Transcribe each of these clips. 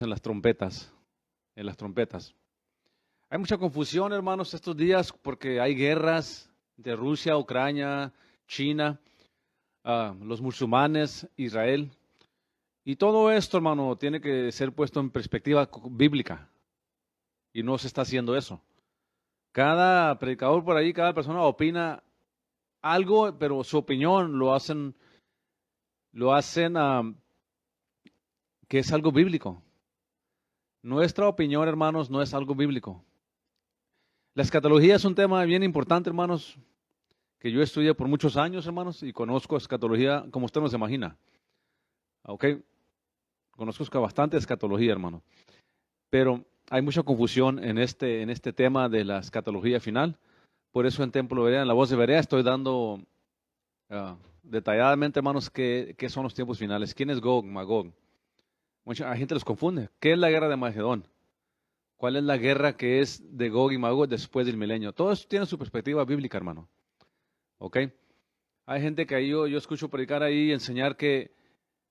en las trompetas, Hay mucha confusión, hermanos, estos días porque hay guerras de Rusia, Ucrania, China, los musulmanes, Israel. Y todo esto, hermano, tiene que ser puesto en perspectiva bíblica. Y no se está haciendo eso. Cada predicador por ahí, cada persona opina algo, pero su opinión lo hacen que es algo bíblico. Nuestra opinión, hermanos, no es algo bíblico. La escatología es un tema bien importante, hermanos, que yo estudié por muchos años, hermanos, y conozco escatología como usted no se imagina. ¿Ok? Conozco bastante escatología, hermano. Pero hay mucha confusión en este tema de la escatología final. Por eso en Templo Berea, en la voz de Berea, estoy dando detalladamente, hermanos, qué son los tiempos finales. ¿Quién es Gog, Magog? Mucha gente los confunde. ¿Qué es la guerra de Magedón? ¿Cuál es la guerra que es de Gog y Magog después del milenio? Todo eso tiene su perspectiva bíblica, hermano. ¿Ok? Hay gente que yo escucho predicar ahí y enseñar que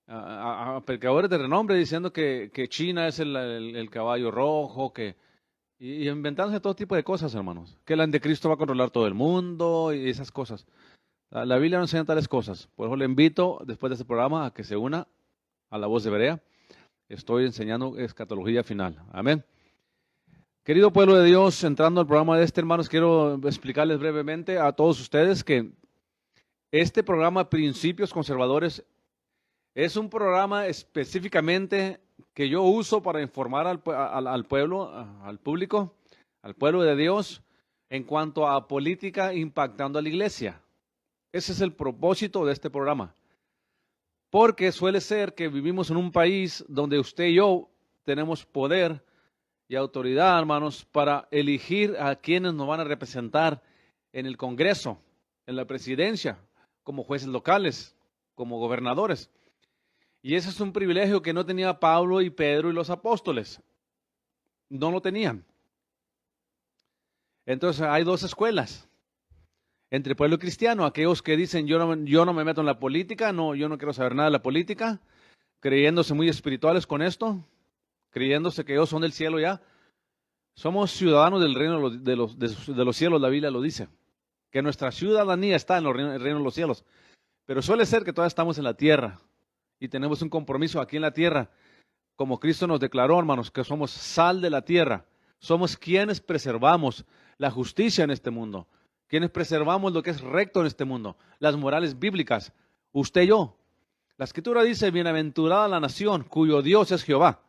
a predicadores de renombre diciendo que China es el caballo rojo, y inventándose todo tipo de cosas, hermanos. Que el anticristo va a controlar todo el mundo y esas cosas. La Biblia no enseña tales cosas. Por eso le invito, después de este programa, a que se una a la voz de Berea. Estoy enseñando escatología final. Amén. Querido pueblo de Dios, entrando al programa de hermanos, quiero explicarles brevemente a todos ustedes que este programa Principios Conservadores es un programa específicamente que yo uso para informar al pueblo, al público, al pueblo de Dios, en cuanto a política impactando a la iglesia. Ese es el propósito de este programa. Porque suele ser que vivimos en un país donde usted y yo tenemos poder y autoridad, hermanos, para elegir a quienes nos van a representar en el Congreso, en la presidencia, como jueces locales, como gobernadores. Y ese es un privilegio que no tenía Pablo y Pedro y los apóstoles. No lo tenían. Entonces hay dos escuelas entre el pueblo cristiano, aquellos que dicen yo no me meto en la política, yo no quiero saber nada de la política, creyéndose muy espirituales con esto, creyéndose que ellos son del cielo ya. Somos ciudadanos del reino de los cielos, la Biblia lo dice, que nuestra ciudadanía está en el reino de los cielos. Pero suele ser que todavía estamos en la tierra y tenemos un compromiso aquí en la tierra, como Cristo nos declaró, hermanos, que somos sal de la tierra. Somos quienes preservamos la justicia en este mundo, quienes preservamos lo que es recto en este mundo, las morales bíblicas, usted y yo. La Escritura dice, bienaventurada la nación cuyo Dios es Jehová.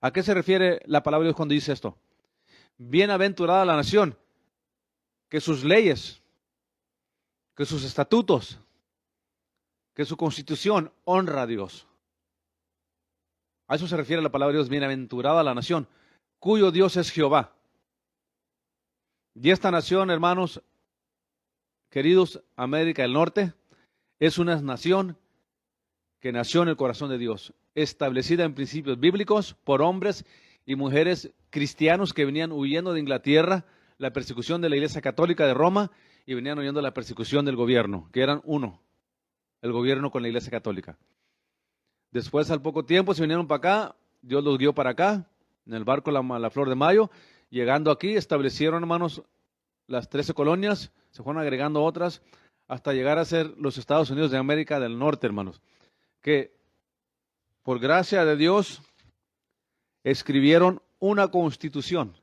¿A qué se refiere la palabra de Dios cuando dice esto? Bienaventurada la nación, que sus leyes, que sus estatutos, que su constitución honra a Dios. A eso se refiere la palabra de Dios, bienaventurada la nación, cuyo Dios es Jehová. Y esta nación, hermanos, queridos, América del Norte, es una nación que nació en el corazón de Dios, establecida en principios bíblicos por hombres y mujeres cristianos que venían huyendo de Inglaterra, la persecución de la Iglesia Católica de Roma, y venían huyendo de la persecución del gobierno, que eran uno, el gobierno con la Iglesia Católica. Después, al poco tiempo, se vinieron para acá, Dios los guió para acá, en el barco la Flor de Mayo. Llegando aquí, establecieron, hermanos, las 13 colonias, se fueron agregando otras, hasta llegar a ser los Estados Unidos de América del Norte, hermanos, que por gracia de Dios escribieron una constitución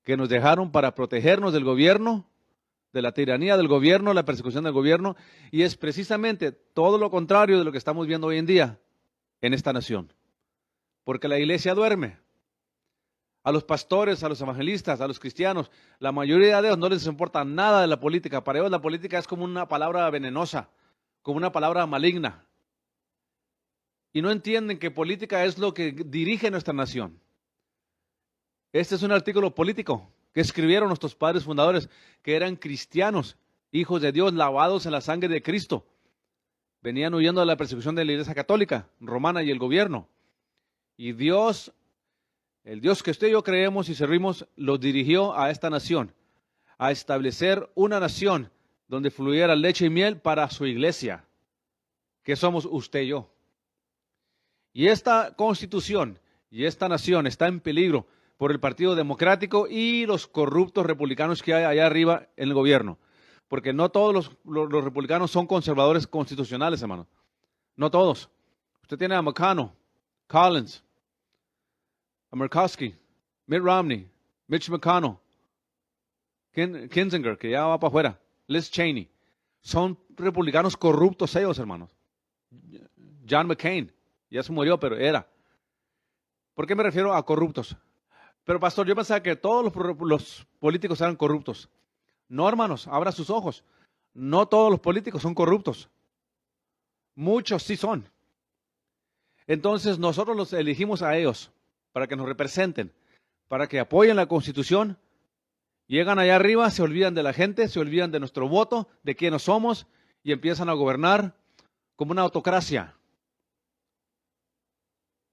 que nos dejaron para protegernos del gobierno, de la tiranía del gobierno, la persecución del gobierno, y es precisamente todo lo contrario de lo que estamos viendo hoy en día en esta nación. Porque la iglesia duerme. A los pastores, a los evangelistas, a los cristianos, la mayoría de ellos no les importa nada de la política. Para ellos la política es como una palabra venenosa, como una palabra maligna. Y no entienden que política es lo que dirige nuestra nación. Este es un artículo político que escribieron nuestros padres fundadores, que eran cristianos, hijos de Dios, lavados en la sangre de Cristo. Venían huyendo de la persecución de la Iglesia Católica, romana y el gobierno. Y Dios, el Dios que usted y yo creemos y servimos, los dirigió a esta nación, a establecer una nación donde fluyera leche y miel para su iglesia, que somos usted y yo. Y esta constitución Y esta nación está en peligro por el Partido Democrático y los corruptos republicanos que hay allá arriba en el gobierno. Porque no todos los republicanos son conservadores constitucionales, hermano. No todos. Usted tiene a McConnell, Collins, a Murkowski, Mitt Romney, Mitch McConnell, Kinzinger, que ya va para afuera, Liz Cheney. Son republicanos corruptos ellos, hermanos. John McCain, ya se murió, pero era. ¿Por qué me refiero a corruptos? Pero pastor, yo pensaba que todos los políticos eran corruptos. No, hermanos, abra sus ojos. No todos los políticos son corruptos. Muchos sí son. Entonces nosotros los elegimos a ellos para que nos representen, para que apoyen la Constitución. Llegan allá arriba, se olvidan de la gente, se olvidan de nuestro voto, de quiénes somos y empiezan a gobernar como una autocracia.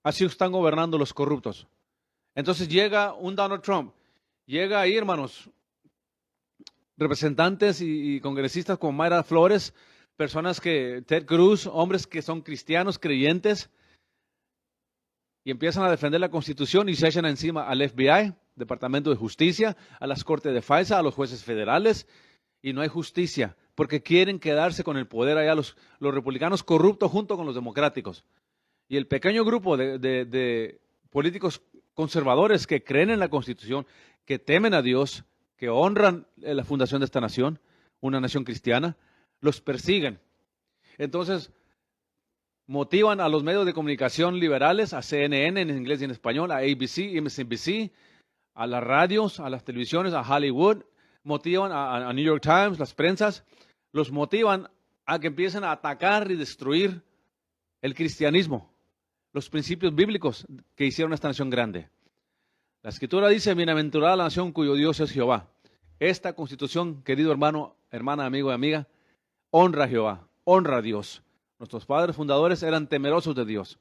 Así están gobernando los corruptos. Entonces llega un Donald Trump, llega ahí, hermanos, representantes y congresistas como Mayra Flores, personas que, Ted Cruz, hombres que son cristianos, creyentes, y empiezan a defender la Constitución y se echan encima al FBI, Departamento de Justicia, a las Cortes de FISA, a los jueces federales, y no hay justicia, porque quieren quedarse con el poder allá los republicanos corruptos junto con los democráticos. Y el pequeño grupo de políticos conservadores que creen en la Constitución, que temen a Dios, que honran la fundación de esta nación, una nación cristiana, los persiguen. Entonces, motivan a los medios de comunicación liberales, a CNN en inglés y en español, a ABC, MSNBC, a las radios, a las televisiones, a Hollywood, motivan a New York Times, las prensas, los motivan a que empiecen a atacar y destruir el cristianismo, los principios bíblicos que hicieron esta nación grande. La Escritura dice, bienaventurada la nación cuyo Dios es Jehová. Esta Constitución, querido hermano, hermana, amigo y amiga, honra a Jehová, honra a Dios. Nuestros padres fundadores eran temerosos de Dios.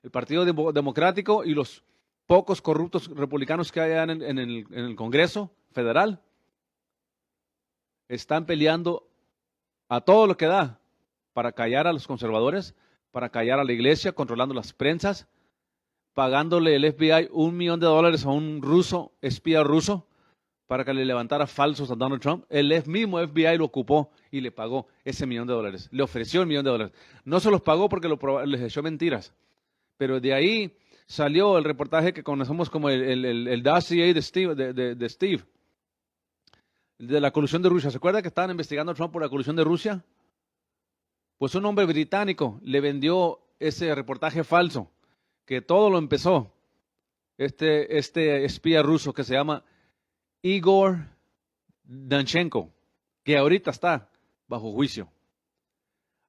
El Partido Democrático y los pocos corruptos republicanos que hay en el Congreso Federal están peleando a todo lo que da para callar a los conservadores, para callar a la iglesia, controlando las prensas, pagándole el FBI $1 millón a un espía ruso, para que le levantara falsos a Donald Trump. El mismo FBI lo ocupó y le pagó ese $1 millón. Le ofreció $1 millón. No se los pagó porque les echó mentiras. Pero de ahí salió el reportaje que conocemos como el dossier de Steve, de la colusión de Rusia. ¿Se acuerda que estaban investigando a Trump por la colusión de Rusia? Pues un hombre británico le vendió ese reportaje falso, que todo lo empezó este espía ruso que se llama Igor Danchenko, que ahorita está bajo juicio.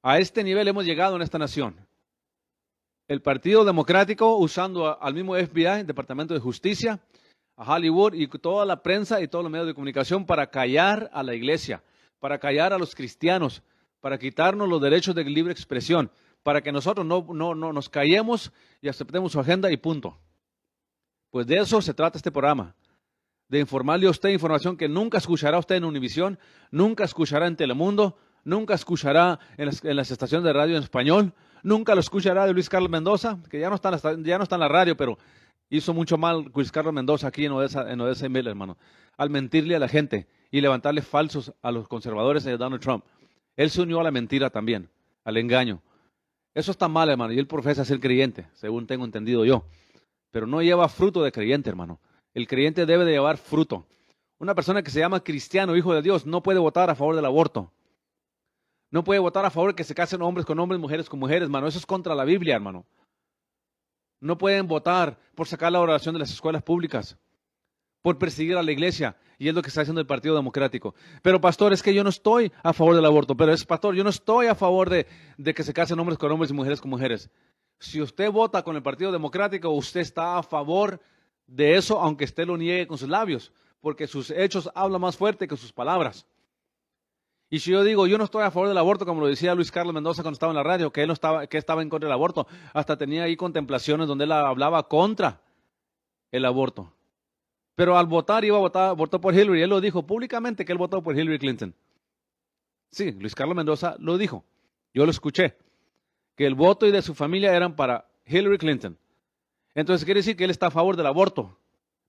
A este nivel hemos llegado en esta nación. El Partido Democrático usando al mismo FBI, Departamento de Justicia, a Hollywood y toda la prensa y todos los medios de comunicación para callar a la iglesia, para callar a los cristianos, para quitarnos los derechos de libre expresión, para que nosotros no nos callemos y aceptemos su agenda y punto. Pues de eso se trata este programa. De informarle a usted información que nunca escuchará usted en Univisión, nunca escuchará en Telemundo, nunca escuchará en las estaciones de radio en español, nunca lo escuchará de Luis Carlos Mendoza, que ya no está en la radio, pero hizo mucho mal Luis Carlos Mendoza aquí en Odessa Email, hermano, al mentirle a la gente y levantarle falsos a los conservadores de Donald Trump. Él se unió a la mentira también, al engaño. Eso está mal, hermano, y él profesa ser creyente, según tengo entendido yo, pero no lleva fruto de creyente, hermano. El creyente debe de llevar fruto. Una persona que se llama cristiano, hijo de Dios, no puede votar a favor del aborto. No puede votar a favor de que se casen hombres con hombres, mujeres con mujeres, hermano. Eso es contra la Biblia, hermano. No pueden votar por sacar la oración de las escuelas públicas, por perseguir a la iglesia. Y es lo que está haciendo el Partido Democrático. Pero pastor, es que yo no estoy a favor del aborto. Pero pastor, yo no estoy a favor de que se casen hombres con hombres y mujeres con mujeres. Si usted vota con el Partido Democrático, usted está a favor de eso, aunque usted lo niegue con sus labios, porque sus hechos hablan más fuerte que sus palabras. Y si yo digo, yo no estoy a favor del aborto, como lo decía Luis Carlos Mendoza cuando estaba en la radio, que él estaba en contra del aborto, hasta tenía ahí contemplaciones donde él hablaba contra el aborto. Pero al votar votó por Hillary. Él lo dijo públicamente que él votó por Hillary Clinton. Sí, Luis Carlos Mendoza lo dijo. Yo lo escuché. Que el voto y de su familia eran para Hillary Clinton. Entonces quiere decir que él está a favor del aborto,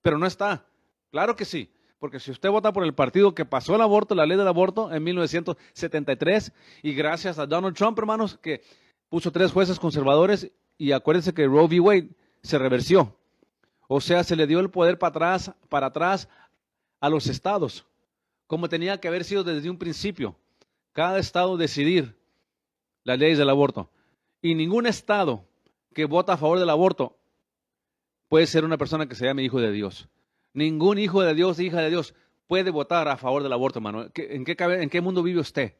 pero no está. Claro que sí, porque si usted vota por el partido que pasó el aborto, la ley del aborto en 1973, y gracias a Donald Trump, hermanos, que puso 3 jueces conservadores, y acuérdense que Roe v. Wade se reversió. O sea, se le dio el poder para atrás a los estados, como tenía que haber sido desde un principio. Cada estado decidir las leyes del aborto. Y ningún estado que vota a favor del aborto puede ser una persona que se llame hijo de Dios. Ningún hijo de Dios, hija de Dios, puede votar a favor del aborto, hermano. ¿En qué mundo vive usted?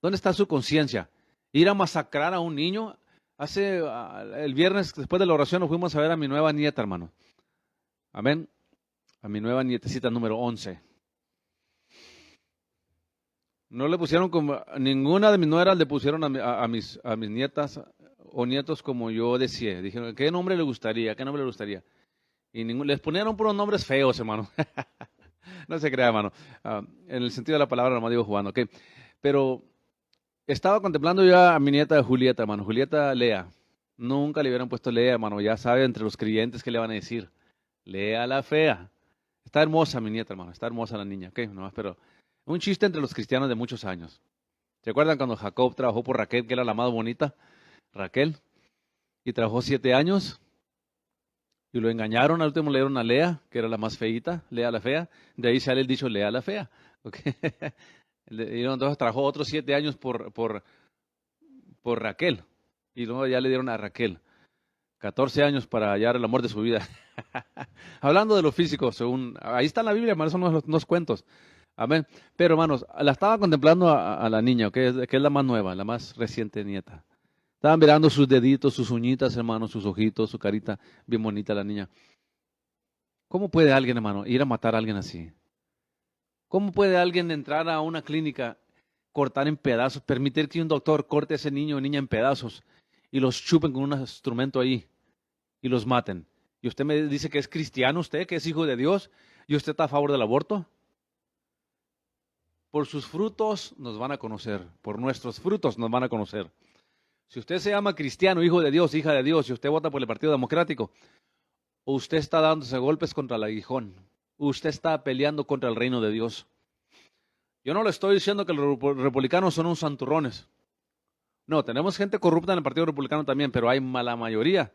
¿Dónde está su conciencia? Ir a masacrar a un niño. El viernes, después de la oración, nos fuimos a ver a mi nueva nieta, hermano. Amén. A mi nueva nietecita número 11. No le pusieron como, ninguna de mis nueras le pusieron a mis nietas o nietos como yo decía. Dijeron, ¿qué nombre le gustaría? ¿Qué nombre le gustaría? Y les ponieron puros nombres feos, hermano. No se crea, hermano. En el sentido de la palabra, nomás digo jugando, ¿ok? Pero estaba contemplando yo a mi nieta Julieta, hermano. Julieta Lea. Nunca le hubieran puesto Lea, hermano. Ya sabe entre los creyentes qué le van a decir. Lea la fea. Está hermosa mi nieta, hermano. Está hermosa la niña, ¿ok? Nomás, pero un chiste entre los cristianos de muchos años. ¿Se acuerdan cuando Jacob trabajó por Raquel, que era la más bonita? Raquel. Y trabajó 7 años. Y lo engañaron, al último le dieron a Lea, que era la más feíta, Lea la fea. De ahí sale el dicho Lea la fea. ¿Okay? Y entonces trabajó otros 7 años por Raquel. Y luego ya le dieron a Raquel 14 años para hallar el amor de su vida. Hablando de lo físico, ahí está en la Biblia, hermanos, son unos cuentos. Amén. Pero hermanos, la estaba contemplando a la niña, que es la más nueva, la más reciente nieta. Estaban mirando sus deditos, sus uñitas, hermano, sus ojitos, su carita, bien bonita la niña. ¿Cómo puede alguien, hermano, ir a matar a alguien así? ¿Cómo puede alguien entrar a una clínica, cortar en pedazos, permitir que un doctor corte a ese niño o niña en pedazos y los chupen con un instrumento ahí y los maten? ¿Y usted me dice que es cristiano usted, que es hijo de Dios, y usted está a favor del aborto? Por sus frutos nos van a conocer, por nuestros frutos nos van a conocer. Si usted se llama cristiano, hijo de Dios, hija de Dios, y usted vota por el Partido Democrático, usted está dándose golpes contra el aguijón. Usted está peleando contra el reino de Dios. Yo no le estoy diciendo que los republicanos son unos santurrones. No, tenemos gente corrupta en el Partido Republicano también, pero la mayoría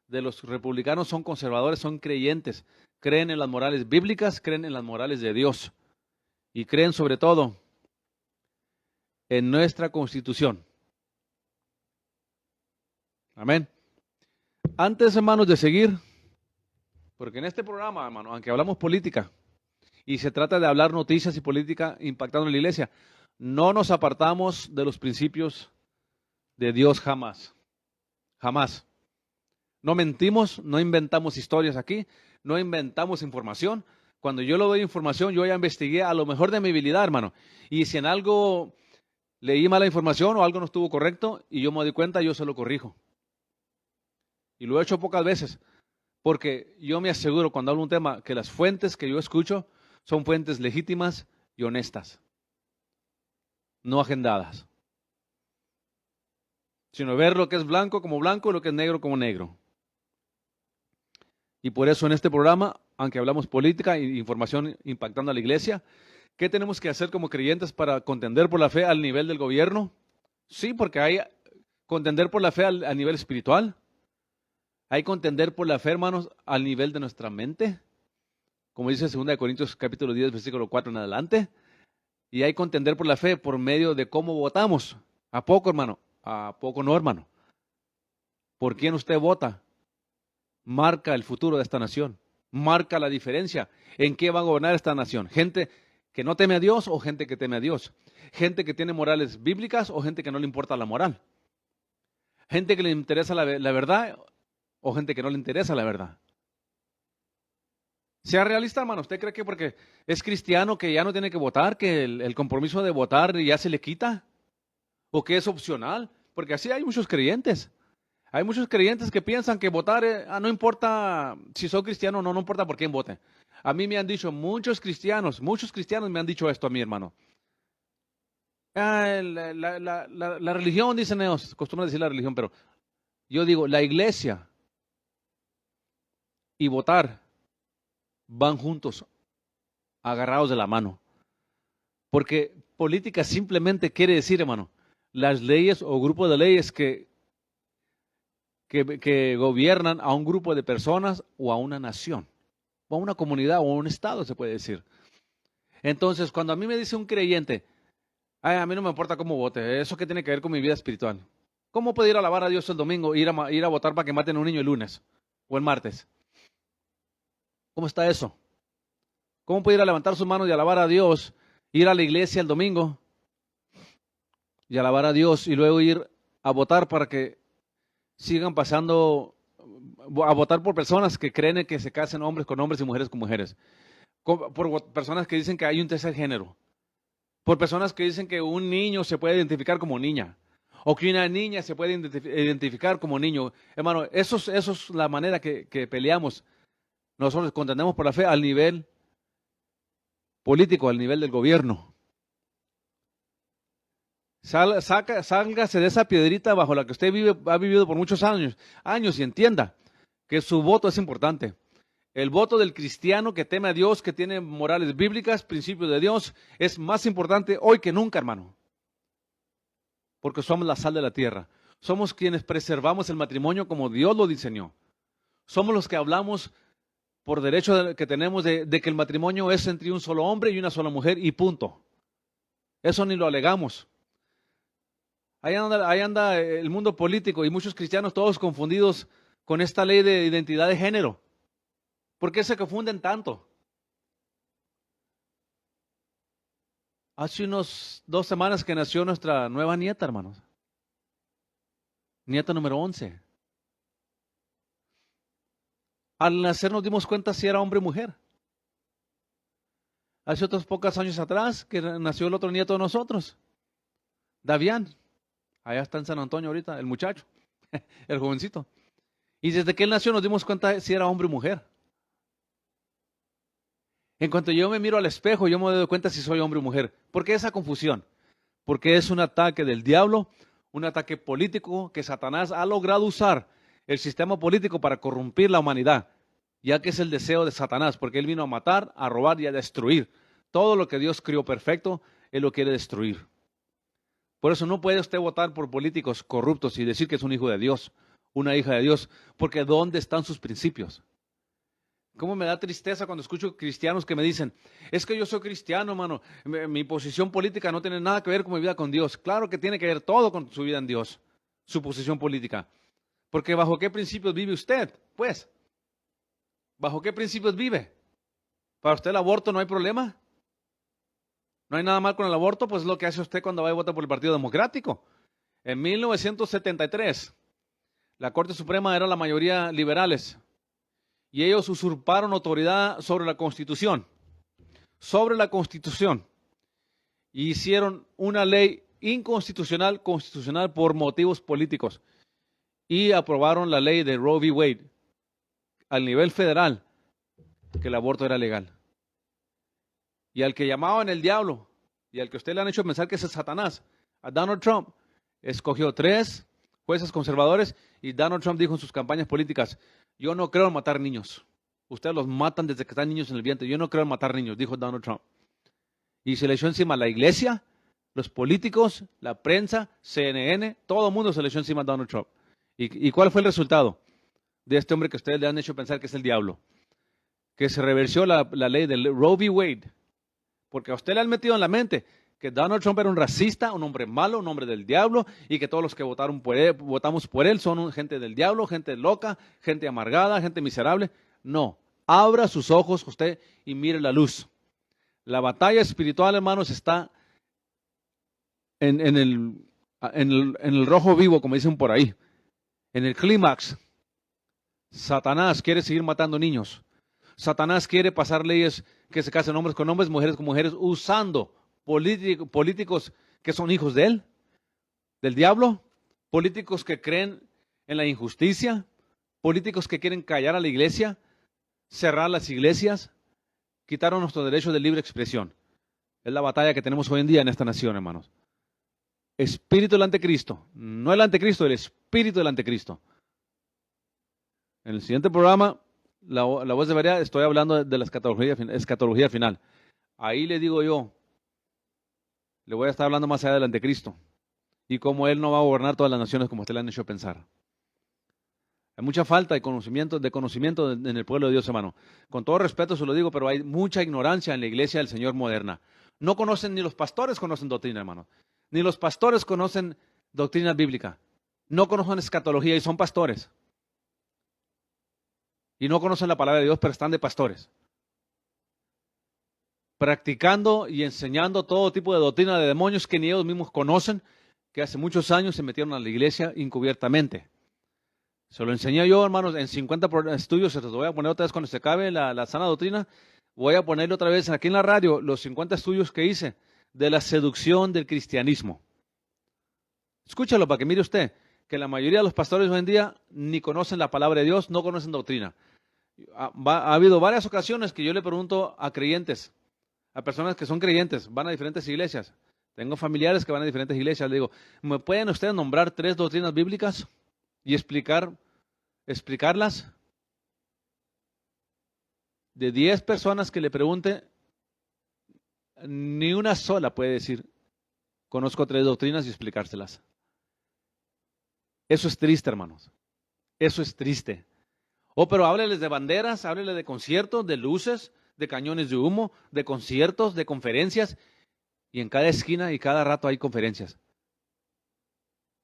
de los republicanos son conservadores, son creyentes. Creen en las morales bíblicas, creen en las morales de Dios. Y creen sobre todo en nuestra Constitución. Amén. Antes, hermanos, de seguir, porque en este programa, hermano, aunque hablamos política y se trata de hablar noticias y política impactando en la iglesia, no nos apartamos de los principios de Dios jamás. Jamás. No mentimos, no inventamos historias aquí, no inventamos información. Cuando yo le doy información, yo ya investigué a lo mejor de mi habilidad, hermano. Y si en algo leí mala información o algo no estuvo correcto y yo me doy cuenta, yo se lo corrijo. Y lo he hecho pocas veces, porque yo me aseguro cuando hablo de un tema que las fuentes que yo escucho son fuentes legítimas y honestas, no agendadas, sino ver lo que es blanco como blanco y lo que es negro como negro. Y por eso en este programa, aunque hablamos política e información impactando a la iglesia, ¿qué tenemos que hacer como creyentes para contender por la fe al nivel del gobierno? Sí, porque hay contender por la fe a nivel espiritual. Hay contender por la fe, hermanos, al nivel de nuestra mente, como dice 2 Corintios capítulo 10, versículo 4 en adelante. Y hay contender por la fe por medio de cómo votamos. ¿A poco, hermano? ¿A poco no, hermano? ¿Por quién usted vota? Marca el futuro de esta nación. Marca la diferencia en qué va a gobernar esta nación. Gente que no teme a Dios o gente que teme a Dios. Gente que tiene morales bíblicas o gente que no le importa la moral. Gente que le interesa la verdad o gente que no le interesa la verdad. Sea realista, hermano. ¿Usted cree que porque es cristiano que ya no tiene que votar, que el compromiso de votar ya se le quita? ¿O que es opcional? Porque así hay muchos creyentes. Hay muchos creyentes que piensan que votar no importa si soy cristiano o no, no importa por quién vote. A mí me han dicho muchos cristianos me han dicho esto a mí, hermano. La religión, dicen ellos, acostumbran decir la religión, pero yo digo, la iglesia y votar van juntos, agarrados de la mano. Porque política simplemente quiere decir, hermano, las leyes o grupos de leyes que gobiernan a un grupo de personas o a una nación, o a una comunidad o a un estado, se puede decir. Entonces, cuando a mí me dice un creyente, ay, a mí no me importa cómo vote, ¿eso qué tiene que ver con mi vida espiritual? ¿Cómo puedo ir a alabar a Dios el domingo e ir a votar para que maten a un niño el lunes o el martes? ¿Cómo está eso? ¿Cómo puede ir a levantar sus manos y alabar a Dios, ir a la iglesia el domingo y alabar a Dios y luego ir a votar para que sigan pasando, a votar por personas que creen que se casen hombres con hombres y mujeres con mujeres? Por personas que dicen que hay un tercer género, por personas que dicen que un niño se puede identificar como niña, o que una niña se puede identificar como niño. Hermano, eso es la manera que peleamos. Nosotros contendemos por la fe al nivel político, al nivel del gobierno. Sálgase de esa piedrita bajo la que usted ha vivido por muchos años y entienda que su voto es importante. El voto del cristiano que teme a Dios, que tiene morales bíblicas, principios de Dios, es más importante hoy que nunca, hermano. Porque somos la sal de la tierra. Somos quienes preservamos el matrimonio como Dios lo diseñó. Somos los que hablamos por derecho que tenemos de que el matrimonio es entre un solo hombre y una sola mujer y punto. Eso ni lo alegamos. Ahí anda el mundo político y muchos cristianos todos confundidos con esta ley de identidad de género. ¿Por qué se confunden tanto? Hace unos 2 semanas que nació nuestra nueva nieta, hermanos. Nieta número 11. Al nacer nos dimos cuenta si era hombre o mujer. Hace otros pocos años atrás que nació el otro nieto de nosotros, Davián. Allá está en San Antonio ahorita, el muchacho, el jovencito. Y desde que él nació nos dimos cuenta si era hombre o mujer. En cuanto yo me miro al espejo, yo me doy cuenta si soy hombre o mujer. ¿Por qué esa confusión? Porque es un ataque del diablo, un ataque político que Satanás ha logrado usar el sistema político para corrompir la humanidad, ya que es el deseo de Satanás, porque él vino a matar, a robar y a destruir. Todo lo que Dios crió perfecto, él lo quiere destruir. Por eso no puede usted votar por políticos corruptos y decir que es un hijo de Dios, una hija de Dios, porque ¿dónde están sus principios? ¿Cómo me da tristeza cuando escucho cristianos que me dicen, es que yo soy cristiano, hermano, mi posición política no tiene nada que ver con mi vida con Dios? Claro que tiene que ver todo con su vida en Dios, su posición política. Porque ¿bajo qué principios vive usted? Pues, ¿bajo qué principios vive? ¿Para usted el aborto no hay problema? ¿No hay nada mal con el aborto? Pues es lo que hace usted cuando va y vota por el Partido Democrático. En 1973, la Corte Suprema era la mayoría liberales. Y ellos usurparon autoridad sobre la Constitución. Sobre la Constitución. Y hicieron una ley inconstitucional, constitucional por motivos políticos. Y aprobaron la ley de Roe v. Wade al nivel federal, que el aborto era legal. Y al que llamaban el diablo, y al que usted le han hecho pensar que es el Satanás, a Donald Trump, escogió 3 jueces conservadores y Donald Trump dijo en sus campañas políticas, yo no creo en matar niños. Ustedes los matan desde que están niños en el vientre. Yo no creo en matar niños, dijo Donald Trump. Y se le echó encima la iglesia, los políticos, la prensa, CNN, todo el mundo se le echó encima a Donald Trump. ¿Y cuál fue el resultado de este hombre que ustedes le han hecho pensar que es el diablo? Que se reversió la ley de Roe v. Wade. Porque a usted le han metido en la mente que Donald Trump era un racista, un hombre malo, un hombre del diablo, y que todos los que votamos por él son gente del diablo, gente loca, gente amargada, gente miserable. No, abra sus ojos usted y mire la luz. La batalla espiritual, hermanos, está en el rojo vivo, como dicen por ahí, en el clímax. Satanás quiere seguir matando niños. Satanás quiere pasar leyes que se casen hombres con hombres, mujeres con mujeres, usando políticos que son hijos de él, del diablo, políticos que creen en la injusticia, políticos que quieren callar a la iglesia, cerrar las iglesias, quitaron nuestro derecho de libre expresión. Es la batalla que tenemos hoy en día en esta nación, hermanos. Espíritu del anticristo, no el anticristo, el espíritu del anticristo. En el siguiente programa la voz de verdad, estoy hablando de la escatología final. Ahí le digo yo, le voy a estar hablando más allá del anticristo y cómo él no va a gobernar todas las naciones como usted le han hecho pensar. Hay mucha falta de conocimiento en el pueblo de Dios, hermano. Con todo respeto se lo digo, pero hay mucha ignorancia en la iglesia del Señor moderna. No conocen, ni los pastores conocen doctrina, hermano. Ni los pastores conocen doctrina bíblica. No conocen escatología y son pastores. Y no conocen la palabra de Dios, pero están de pastores. Practicando y enseñando todo tipo de doctrina de demonios que ni ellos mismos conocen, que hace muchos años se metieron a la iglesia encubiertamente. Se lo enseñé yo, hermanos, en 50 estudios, se los voy a poner otra vez cuando se acabe la sana doctrina. Voy a poner otra vez aquí en la radio los 50 estudios que hice de la seducción del cristianismo. Escúchalo para que mire usted que la mayoría de los pastores hoy en día ni conocen la palabra de Dios, no conocen doctrina. Ha habido varias ocasiones que yo le pregunto a creyentes, a personas que son creyentes, van a diferentes iglesias. Tengo familiares que van a diferentes iglesias. Le digo, ¿me pueden ustedes nombrar 3 doctrinas bíblicas y explicarlas? De 10 personas que le pregunte, ni una sola puede decir, conozco 3 doctrinas y explicárselas. Eso es triste, hermanos. Eso es triste. Pero hábleles de banderas, hábleles de conciertos, de luces, de cañones de humo, de conciertos, de conferencias. Y en cada esquina y cada rato hay conferencias.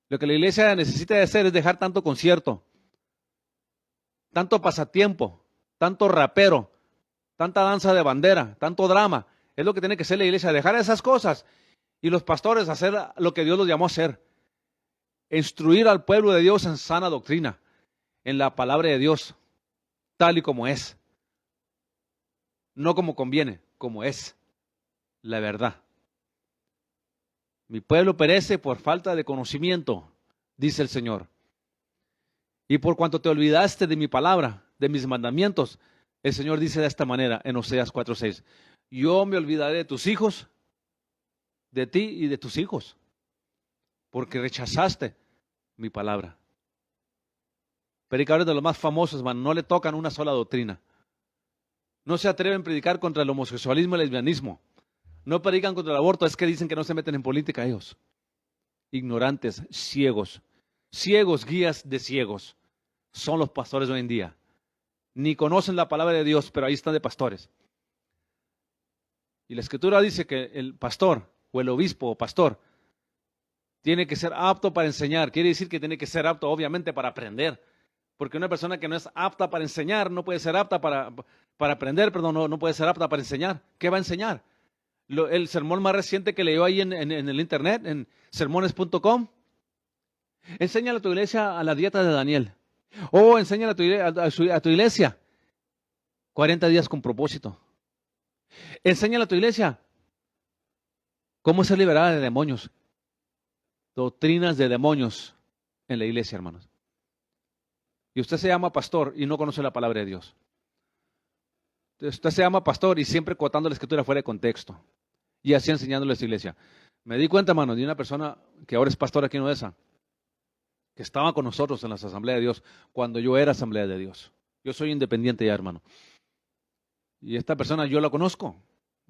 Lo que la iglesia necesita de hacer es dejar tanto concierto, tanto pasatiempo, tanto rapero, tanta danza de bandera, tanto drama. Es lo que tiene que hacer la iglesia, dejar esas cosas. Y los pastores hacer lo que Dios los llamó a hacer. Instruir al pueblo de Dios en sana doctrina, en la palabra de Dios, tal y como es. No como conviene, como es la verdad. Mi pueblo perece por falta de conocimiento, dice el Señor. Y por cuanto te olvidaste de mi palabra, de mis mandamientos, el Señor dice de esta manera en Oseas 4:6, yo me olvidaré de tus hijos, de ti y de tus hijos, porque rechazaste mi palabra. Predicadores de los más famosos, man, no le tocan una sola doctrina. No se atreven a predicar contra el homosexualismo y el lesbianismo. No predican contra el aborto, es que dicen que no se meten en política ellos. Ignorantes, ciegos. Ciegos, guías de ciegos. Son los pastores hoy en día. Ni conocen la palabra de Dios, pero ahí están de pastores. Y la Escritura dice que el pastor, o el obispo, o pastor, tiene que ser apto para enseñar. Quiere decir que tiene que ser apto, obviamente, para aprender. Porque una persona que no es apta para enseñar, no puede ser apta para aprender, perdón, no puede ser apta para enseñar. ¿Qué va a enseñar? El sermón más reciente que leyó ahí en el internet, en sermones.com. Enséñale a tu iglesia a la dieta de Daniel. O enséñale a tu iglesia 40 días con propósito. Enséñale a tu iglesia cómo ser liberada de demonios. Doctrinas de demonios en la iglesia, hermanos. Y usted se llama pastor y no conoce la palabra de Dios. Usted se llama pastor y siempre contando la Escritura fuera de contexto. Y así enseñándole a su iglesia. Me di cuenta, hermano, de una persona que ahora es pastor aquí en Odessa, que estaba con nosotros en las asambleas de Dios cuando yo era asamblea de Dios. Yo soy independiente ya, hermano. Y esta persona yo la conozco.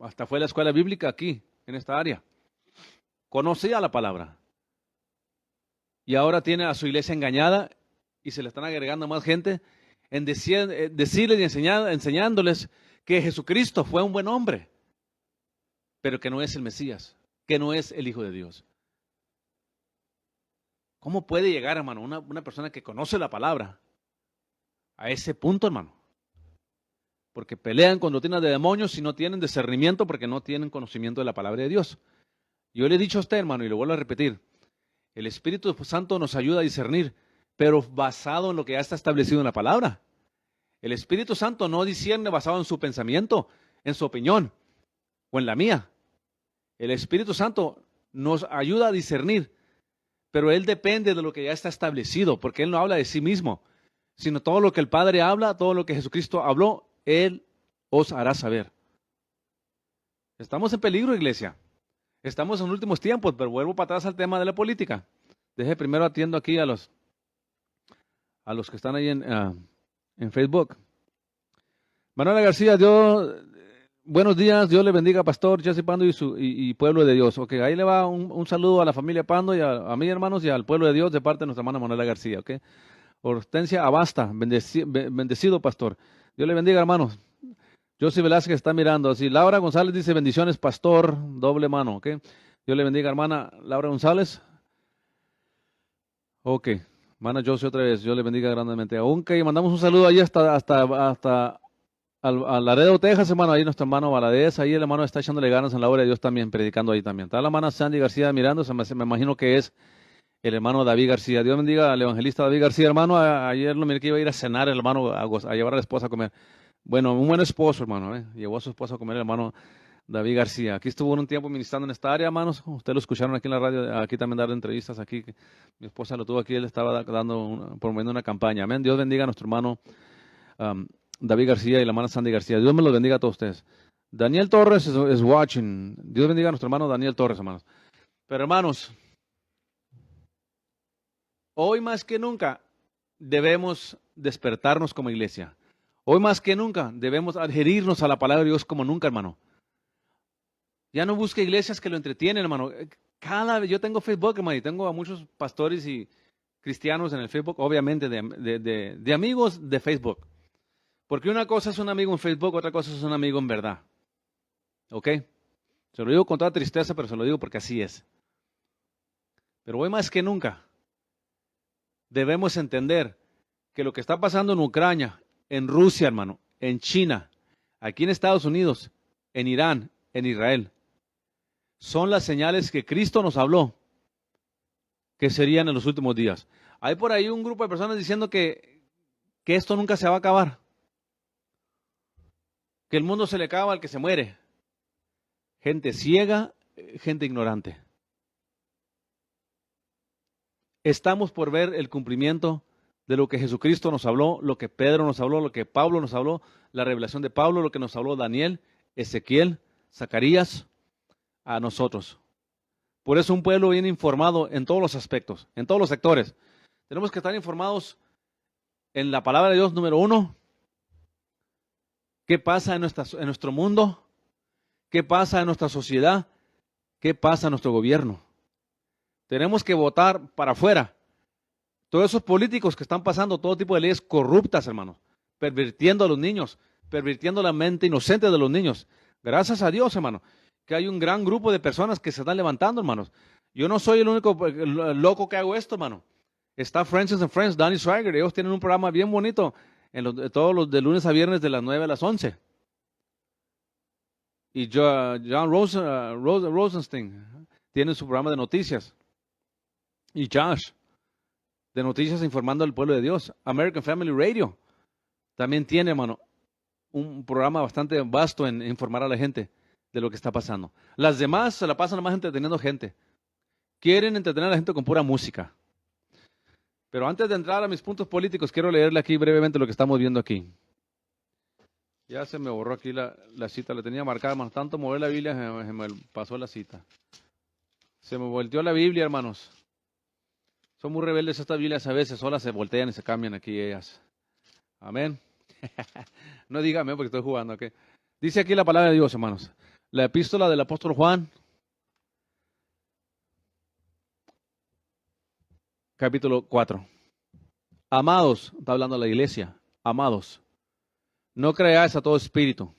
Hasta fue a la escuela bíblica aquí, en esta área. Conocía la palabra. Y ahora tiene a su iglesia engañada y se le están agregando más gente en decirles y enseñándoles que Jesucristo fue un buen hombre, pero que no es el Mesías, que no es el Hijo de Dios. ¿Cómo puede llegar, hermano, una persona que conoce la palabra a ese punto, hermano? Porque pelean con doctrinas de demonios y no tienen discernimiento porque no tienen conocimiento de la palabra de Dios. Yo le he dicho a usted, hermano, y lo vuelvo a repetir, el Espíritu Santo nos ayuda a discernir, pero basado en lo que ya está establecido en la palabra. El Espíritu Santo no discierne basado en su pensamiento, en su opinión o en la mía. El Espíritu Santo nos ayuda a discernir, pero Él depende de lo que ya está establecido, porque Él no habla de sí mismo, sino todo lo que el Padre habla, todo lo que Jesucristo habló, Él os hará saber. Estamos en peligro, iglesia. Estamos en últimos tiempos, pero vuelvo para atrás al tema de la política. Deje primero atiendo aquí a los que están ahí en Facebook. Manuela García, buenos días, Dios le bendiga, Pastor Jesse Pando y pueblo de Dios. Ok, ahí le va un saludo a la familia Pando y a mí, hermanos, y al pueblo de Dios de parte de nuestra hermana Manuela García. Ok, Hortensia Abasta, bendecido, Pastor. Dios le bendiga, hermanos. José Velázquez está mirando así. Laura González dice, bendiciones, Pastor, doble mano. Ok, Dios le bendiga, hermana Laura González. Ok, hermana José otra vez, Dios le bendiga grandemente. Aunque mandamos un saludo ahí hasta a Laredo, Texas, hermano, ahí nuestro hermano Valadez, ahí el hermano está echándole ganas en la obra de Dios también, predicando ahí también. Está la hermana Sandy García mirando, me imagino que es el hermano David García. Dios bendiga al evangelista David García, hermano. Ayer lo miré que iba a ir a cenar, el hermano, a llevar a la esposa a comer. Bueno, un buen esposo, hermano, llevó a su esposa a comer el hermano David García. Aquí estuvo un tiempo ministrando en esta área, hermanos. Ustedes lo escucharon aquí en la radio, aquí también dar entrevistas aquí. Mi esposa lo tuvo aquí, él estaba promoviendo una campaña. Amén. Dios bendiga a nuestro hermano David García y la hermana Sandy García. Dios me los bendiga a todos ustedes. Daniel Torres es watching. Dios bendiga a nuestro hermano Daniel Torres, hermanos. Pero hermanos, hoy más que nunca debemos despertarnos como iglesia. Hoy más que nunca debemos adherirnos a la palabra de Dios como nunca, hermano. Ya no busque iglesias que lo entretienen, hermano. Yo tengo Facebook, hermano, y tengo a muchos pastores y cristianos en el Facebook, obviamente de amigos de Facebook. Porque una cosa es un amigo en Facebook, otra cosa es un amigo en verdad. ¿Ok? Se lo digo con toda tristeza, pero se lo digo porque así es. Pero hoy más que nunca debemos entender que lo que está pasando en Ucrania, en Rusia, hermano, en China, aquí en Estados Unidos, en Irán, en Israel, son las señales que Cristo nos habló que serían en los últimos días. Hay por ahí un grupo de personas diciendo que esto nunca se va a acabar, que el mundo se le acaba al que se muere. Gente ciega, gente ignorante. Estamos por ver el cumplimiento de lo que Jesucristo nos habló, lo que Pedro nos habló, lo que Pablo nos habló, la revelación de Pablo, lo que nos habló Daniel, Ezequiel, Zacarías, a nosotros. Por eso un pueblo bien informado en todos los aspectos, en todos los sectores. Tenemos que estar informados en la palabra de Dios, número uno. ¿Qué pasa en nuestro mundo? ¿Qué pasa en nuestra sociedad? ¿Qué pasa en nuestro gobierno? Tenemos que votar para afuera. Todos esos políticos que están pasando todo tipo de leyes corruptas, hermanos, pervirtiendo a los niños, pervirtiendo la mente inocente de los niños. Gracias a Dios, hermano, que hay un gran grupo de personas que se están levantando, hermanos. Yo no soy el único loco que hago esto, hermano. Está Francis and Friends, Danny Schreiger, ellos tienen un programa bien bonito, todos los de lunes a viernes de las 9 a las 11. Y John Rosenstein tiene su programa de noticias. Y Josh, de noticias informando al pueblo de Dios. American Family Radio también tiene, hermano, un programa bastante vasto en informar a la gente de lo que está pasando. Las demás se la pasan más entreteniendo gente. Quieren entretener a la gente con pura música. Pero antes de entrar a mis puntos políticos, quiero leerle aquí brevemente lo que estamos viendo aquí. Ya se me borró aquí la cita, la tenía marcada, hermano. Tanto mover la Biblia, se me pasó la cita. Se me volteó la Biblia, hermanos. Son muy rebeldes estas Biblias a veces, solas se voltean y se cambian aquí ellas. Amén. No dígame porque estoy jugando, ¿ok? Dice aquí la palabra de Dios, hermanos. La epístola del apóstol Juan, capítulo 4. Amados, está hablando la iglesia, amados, no creáis a todo espíritu.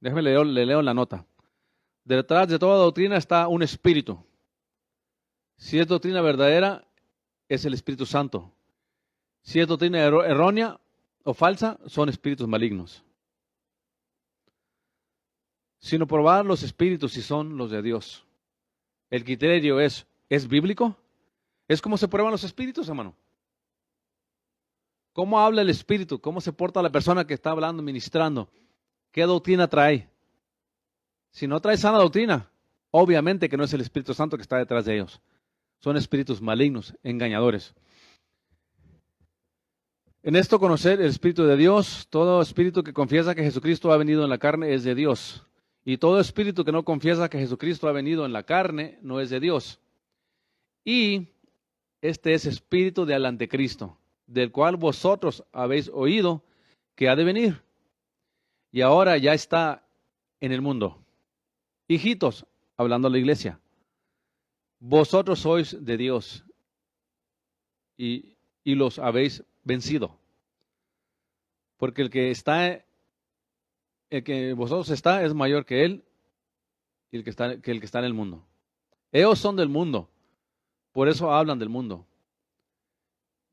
Déjeme le leo la nota. Detrás de toda doctrina está un espíritu. Si es doctrina verdadera, es el Espíritu Santo. Si es doctrina errónea o falsa, son espíritus malignos. Sino probar los espíritus si son los de Dios. El criterio ¿es bíblico? Es como se prueban los espíritus, hermano. ¿Cómo habla el espíritu? ¿Cómo se porta la persona que está hablando, ministrando? ¿Qué doctrina trae? Si no trae sana doctrina, obviamente que no es el Espíritu Santo que está detrás de ellos. Son espíritus malignos, engañadores. En esto conocer el Espíritu de Dios, todo espíritu que confiesa que Jesucristo ha venido en la carne es de Dios. Y todo espíritu que no confiesa que Jesucristo ha venido en la carne no es de Dios. Y este es espíritu del anticristo, del cual vosotros habéis oído que ha de venir, y ahora ya está en el mundo. Hijitos, hablando a la iglesia, vosotros sois de Dios y los habéis vencido. Porque el que vosotros está es mayor que él y que el que está en el mundo. Ellos son del mundo, por eso hablan del mundo.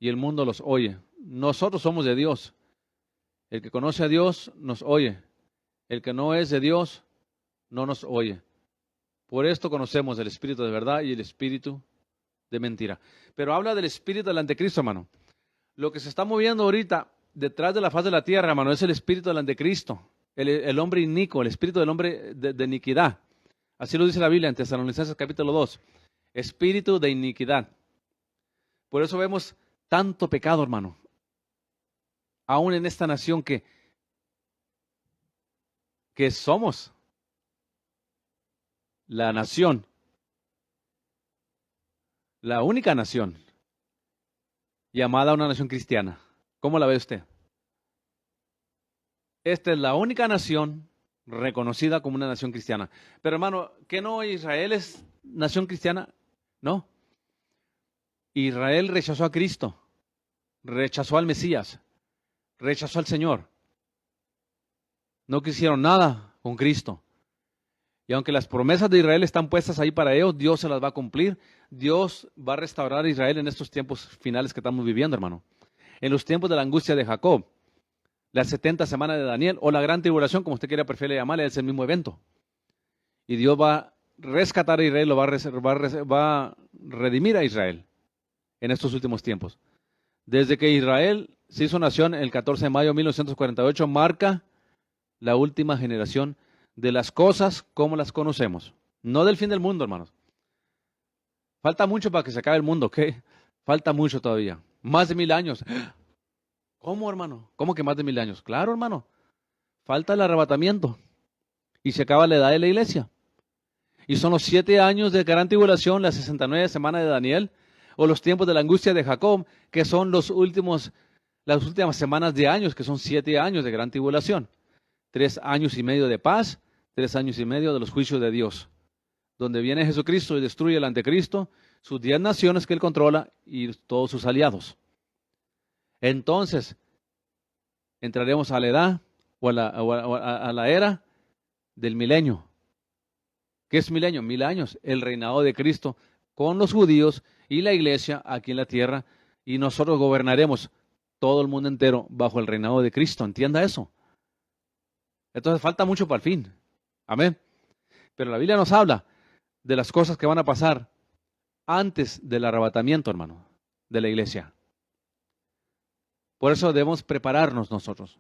Y el mundo los oye. Nosotros somos de Dios. El que conoce a Dios nos oye. El que no es de Dios no nos oye. Por esto conocemos el espíritu de verdad y el espíritu de mentira. Pero habla del espíritu del anticristo, hermano. Lo que se está moviendo ahorita detrás de la faz de la tierra, hermano, es el espíritu del anticristo. El hombre inicuo, el espíritu del hombre de iniquidad. Así lo dice la Biblia en Tesalonicenses capítulo 2. Espíritu de iniquidad. Por eso vemos tanto pecado, hermano. Aún en esta nación que somos la nación, la única nación llamada una nación cristiana. ¿Cómo la ve usted? Esta es la única nación reconocida como una nación cristiana. Pero hermano, ¿qué no Israel es nación cristiana? No. Israel rechazó a Cristo, rechazó al Mesías, rechazó al Señor. No quisieron nada con Cristo. Y aunque las promesas de Israel están puestas ahí para ellos, Dios se las va a cumplir. Dios va a restaurar a Israel en estos tiempos finales que estamos viviendo, hermano. En los tiempos de la angustia de Jacob, las 70 semanas de Daniel, o la gran tribulación, como usted quiera prefiere llamarle, es el mismo evento. Y Dios va a rescatar a Israel, va a redimir a Israel en estos últimos tiempos. Desde que Israel se hizo nación el 14 de mayo de 1948, marca la última generación de las cosas como las conocemos. No del fin del mundo, hermanos. Falta mucho para que se acabe el mundo, ¿ok? Falta mucho todavía. Más de 1000 años. ¿Cómo, hermano? ¿Cómo que más de 1000 años? Claro, hermano. Falta el arrebatamiento. Y se acaba la edad de la iglesia. Y son los 7 años de gran tribulación, las 69 semanas de Daniel, o los tiempos de la angustia de Jacob, que son las últimas semanas de años, que son 7 años de gran tribulación. 3 años y medio de paz, 3 años y medio de los juicios de Dios, donde viene Jesucristo y destruye el anticristo, sus 10 naciones que él controla y todos sus aliados. Entonces, entraremos a la edad o a la era del milenio. ¿Qué es milenio? 1000 años, el reinado de Cristo con los judíos y la iglesia aquí en la tierra, y nosotros gobernaremos todo el mundo entero bajo el reinado de Cristo. ¿Entienda eso? Entonces falta mucho para el fin. Amén. Pero la Biblia nos habla de las cosas que van a pasar antes del arrebatamiento, hermano, de la iglesia. Por eso debemos prepararnos nosotros.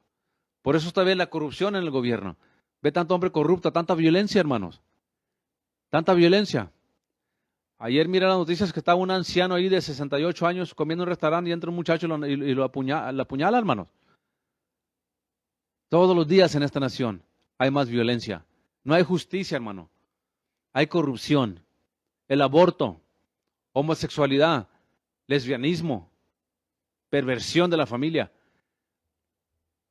Por eso está bien la corrupción en el gobierno. Ve tanto hombre corrupto, tanta violencia, hermanos. Tanta violencia. Ayer mira las noticias que estaba un anciano ahí de 68 años comiendo en un restaurante y entra un muchacho y lo apuñala, hermanos. Todos los días en esta nación hay más violencia. No hay justicia, hermano. Hay corrupción, el aborto, homosexualidad, lesbianismo, perversión de la familia,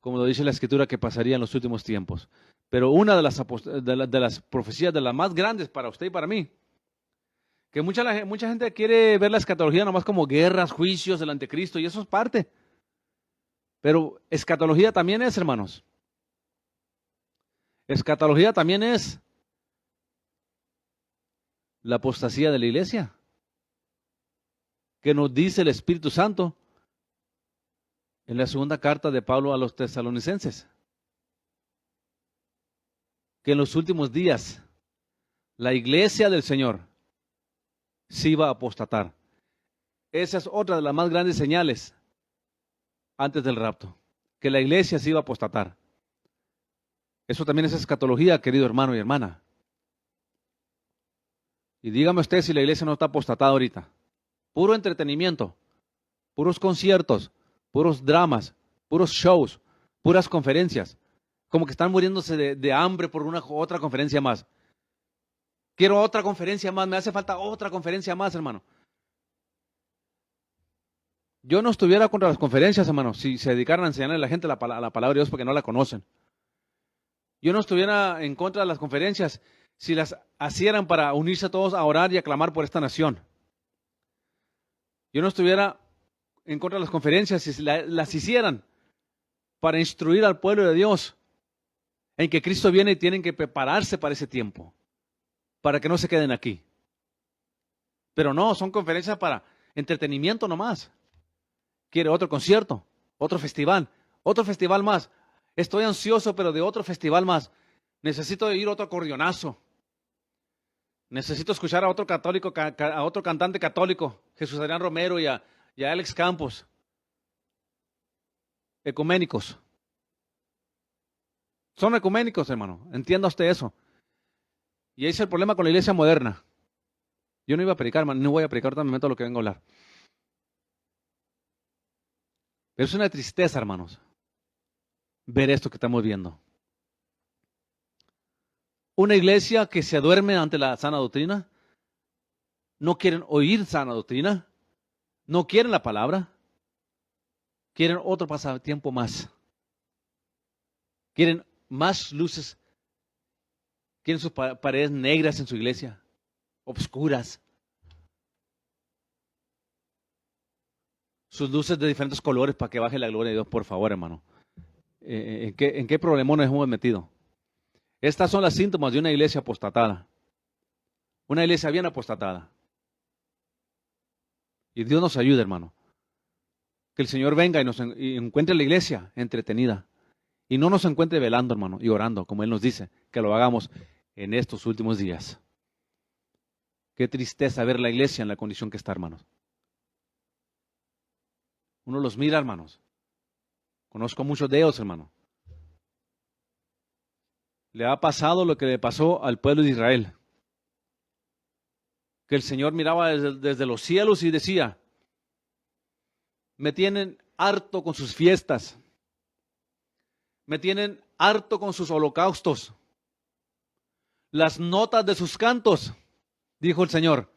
como lo dice la Escritura que pasaría en los últimos tiempos. Pero una de las profecías de las más grandes para usted y para mí, que mucha gente quiere ver la escatología nomás como guerras, juicios del anticristo, y eso es parte. Pero escatología también es, hermanos. Escatología también es la apostasía de la iglesia, que nos dice el Espíritu Santo en la segunda carta de Pablo a los tesalonicenses, que en los últimos días la iglesia del Señor se iba a apostatar. Esa es otra de las más grandes señales antes del rapto, que la iglesia se iba a apostatar. Eso también es escatología, querido hermano y hermana. Y dígame usted si la iglesia no está apostatada ahorita. Puro entretenimiento, puros conciertos, puros dramas, puros shows, puras conferencias. Como que están muriéndose de hambre por otra conferencia más. Quiero otra conferencia más, me hace falta otra conferencia más, hermano. Yo no estuviera contra las conferencias, hermano, si se dedicaran a enseñarle a la gente la palabra de Dios porque no la conocen. Yo no estuviera en contra de las conferencias si las hicieran para unirse todos a orar y a clamar por esta nación. Yo no estuviera en contra de las conferencias si las hicieran para instruir al pueblo de Dios en que Cristo viene y tienen que prepararse para ese tiempo, para que no se queden aquí. Pero no, son conferencias para entretenimiento nomás. Quiere otro concierto, otro festival más. Estoy ansioso, pero de otro festival más. Necesito ir a otro acordeonazo. Necesito escuchar a otro católico, a otro cantante católico, Jesús Adrián Romero y a Alex Campos. Ecuménicos. Son ecuménicos, hermano. Entienda usted eso. Y ahí es el problema con la iglesia moderna. Yo no iba a predicar, hermano. No voy a predicar, ahorita me meto a lo que vengo a hablar. Pero es una tristeza, hermanos, ver esto que estamos viendo. Una iglesia que se duerme ante la sana doctrina. No quieren oír sana doctrina. No quieren la palabra. Quieren otro pasatiempo más. Quieren más luces. Quieren sus paredes negras en su iglesia. Obscuras. Sus luces de diferentes colores para que baje la gloria de Dios, por favor, hermano. ¿En qué problema nos hemos metido? Estas son las síntomas de una iglesia apostatada. Una iglesia bien apostatada. Y Dios nos ayude, hermano. Que el Señor venga y encuentre la iglesia entretenida. Y no nos encuentre velando, hermano, y orando, como Él nos dice, que lo hagamos en estos últimos días. Qué tristeza ver la iglesia en la condición que está, hermanos. Uno los mira, hermanos. Conozco a muchos de ellos, hermano. Le ha pasado lo que le pasó al pueblo de Israel. Que el Señor miraba desde los cielos y decía, me tienen harto con sus fiestas. Me tienen harto con sus holocaustos. Las notas de sus cantos, dijo el Señor,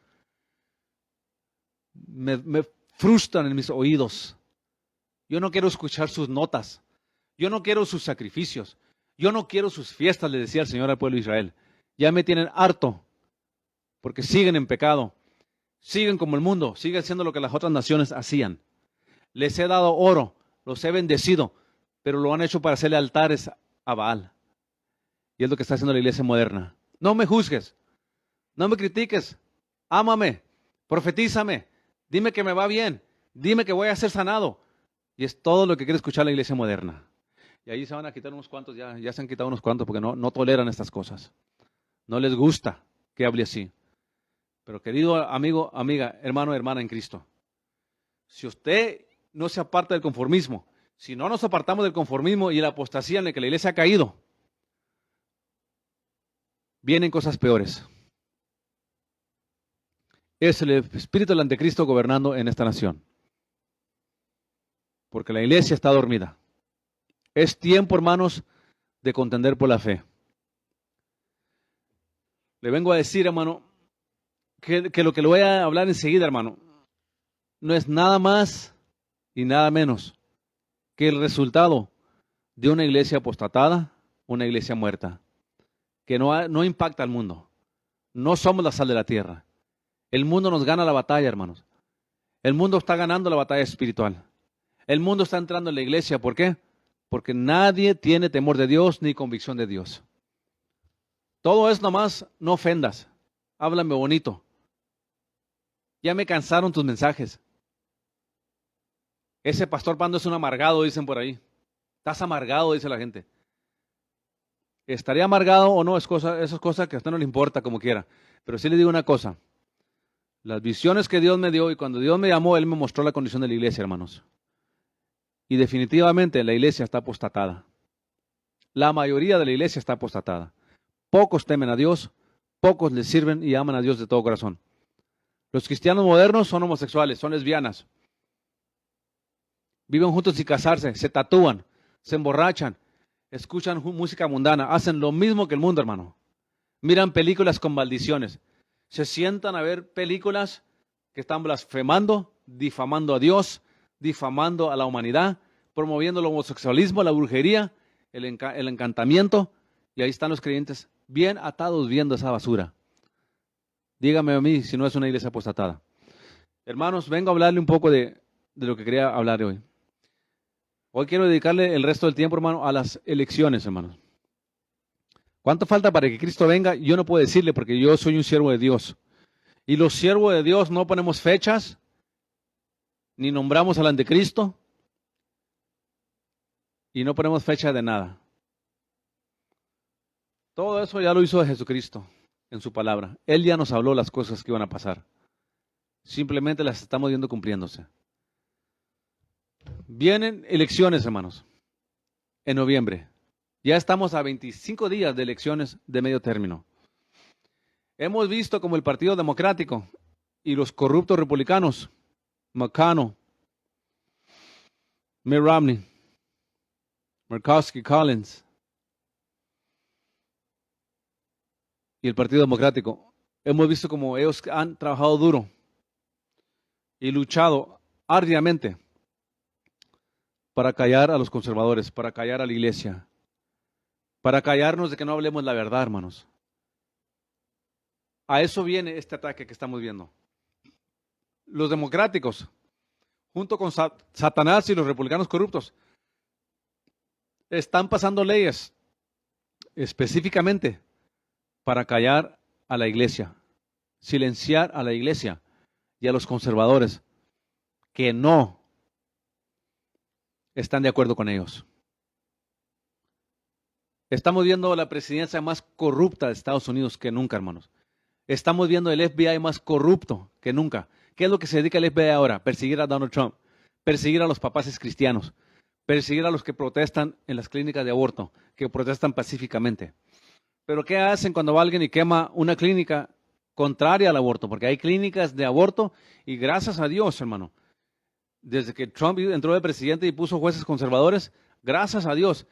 me frustran en mis oídos. Yo no quiero escuchar sus notas. Yo no quiero sus sacrificios. Yo no quiero sus fiestas, le decía el Señor al pueblo de Israel. Ya me tienen harto, porque siguen en pecado. Siguen como el mundo, siguen haciendo lo que las otras naciones hacían. Les he dado oro, los he bendecido, pero lo han hecho para hacerle altares a Baal. Y es lo que está haciendo la iglesia moderna. No me juzgues, no me critiques, ámame, profetízame, dime que me va bien, dime que voy a ser sanado. Y es todo lo que quiere escuchar la iglesia moderna. Y ahí se van a quitar unos cuantos, ya se han quitado unos cuantos porque no toleran estas cosas. No les gusta que hable así. Pero querido amigo, amiga, hermano, hermana en Cristo, si usted no se aparta del conformismo, si no nos apartamos del conformismo y la apostasía en la que la iglesia ha caído, vienen cosas peores. Es el espíritu del anticristo gobernando en esta nación. Porque la iglesia está dormida. Es tiempo, hermanos, de contender por la fe. Le vengo a decir, hermano, que lo que le voy a hablar enseguida, hermano, no es nada más y nada menos que el resultado de una iglesia apostatada, una iglesia muerta, que no impacta al mundo. No somos la sal de la tierra. El mundo nos gana la batalla, hermanos. El mundo está ganando la batalla espiritual. El mundo está entrando en la iglesia. ¿Por qué? Porque nadie tiene temor de Dios ni convicción de Dios. Todo es nomás, no ofendas. Háblame bonito. Ya me cansaron tus mensajes. Ese pastor Pando es un amargado, dicen por ahí. Estás amargado, dice la gente. ¿Estaría amargado o no? Eso es cosa que a usted no le importa, como quiera. Pero sí le digo una cosa. Las visiones que Dios me dio y cuando Dios me llamó, Él me mostró la condición de la iglesia, hermanos. Y definitivamente la iglesia está apostatada. La mayoría de la iglesia está apostatada. Pocos temen a Dios, pocos le sirven y aman a Dios de todo corazón. Los cristianos modernos son homosexuales, son lesbianas. Viven juntos sin casarse, se tatúan, se emborrachan, escuchan música mundana, hacen lo mismo que el mundo, hermano. Miran películas con maldiciones. Se sientan a ver películas que están blasfemando, difamando a Dios, difamando a la humanidad, promoviendo el homosexualismo, la brujería, el encantamiento, Y ahí están los creyentes bien atados viendo esa basura. Dígame a mí si no es una iglesia apostatada. Hermanos, vengo a hablarle un poco de lo que quería hablar hoy. Hoy quiero dedicarle el resto del tiempo, hermano, a las elecciones, hermanos. ¿Cuánto falta para que Cristo venga? Yo no puedo decirle porque yo soy un siervo de Dios. Y los siervos de Dios no ponemos fechas, ni nombramos al anticristo, y no ponemos fecha de nada. Todo eso ya lo hizo Jesucristo en su palabra. Él ya nos habló las cosas que iban a pasar. Simplemente las estamos viendo cumpliéndose. Vienen elecciones, hermanos, en noviembre. Ya estamos a 25 días de elecciones de medio término. Hemos visto como el Partido Democrático y los corruptos republicanos, McConnell, Mitt Romney, Murkowski, Collins, y el Partido Democrático, hemos visto como ellos han trabajado duro y luchado arduamente para callar a los conservadores, para callar a la iglesia, para callarnos de que no hablemos la verdad, hermanos. A eso viene este ataque que estamos viendo. Los democráticos, junto con Satanás y los republicanos corruptos, están pasando leyes específicamente para callar a la iglesia, silenciar a la iglesia y a los conservadores que no están de acuerdo con ellos. Estamos viendo la presidencia más corrupta de Estados Unidos que nunca, hermanos. Estamos viendo el FBI más corrupto que nunca. ¿Qué es lo que se dedica el FBI ahora? Perseguir a Donald Trump, perseguir a los papás cristianos, perseguir a los que protestan en las clínicas de aborto, que protestan pacíficamente. Pero ¿qué hacen cuando va alguien y quema una clínica contraria al aborto? Porque hay clínicas de aborto y gracias a Dios, hermano, desde que Trump entró de presidente y puso jueces conservadores, gracias a Dios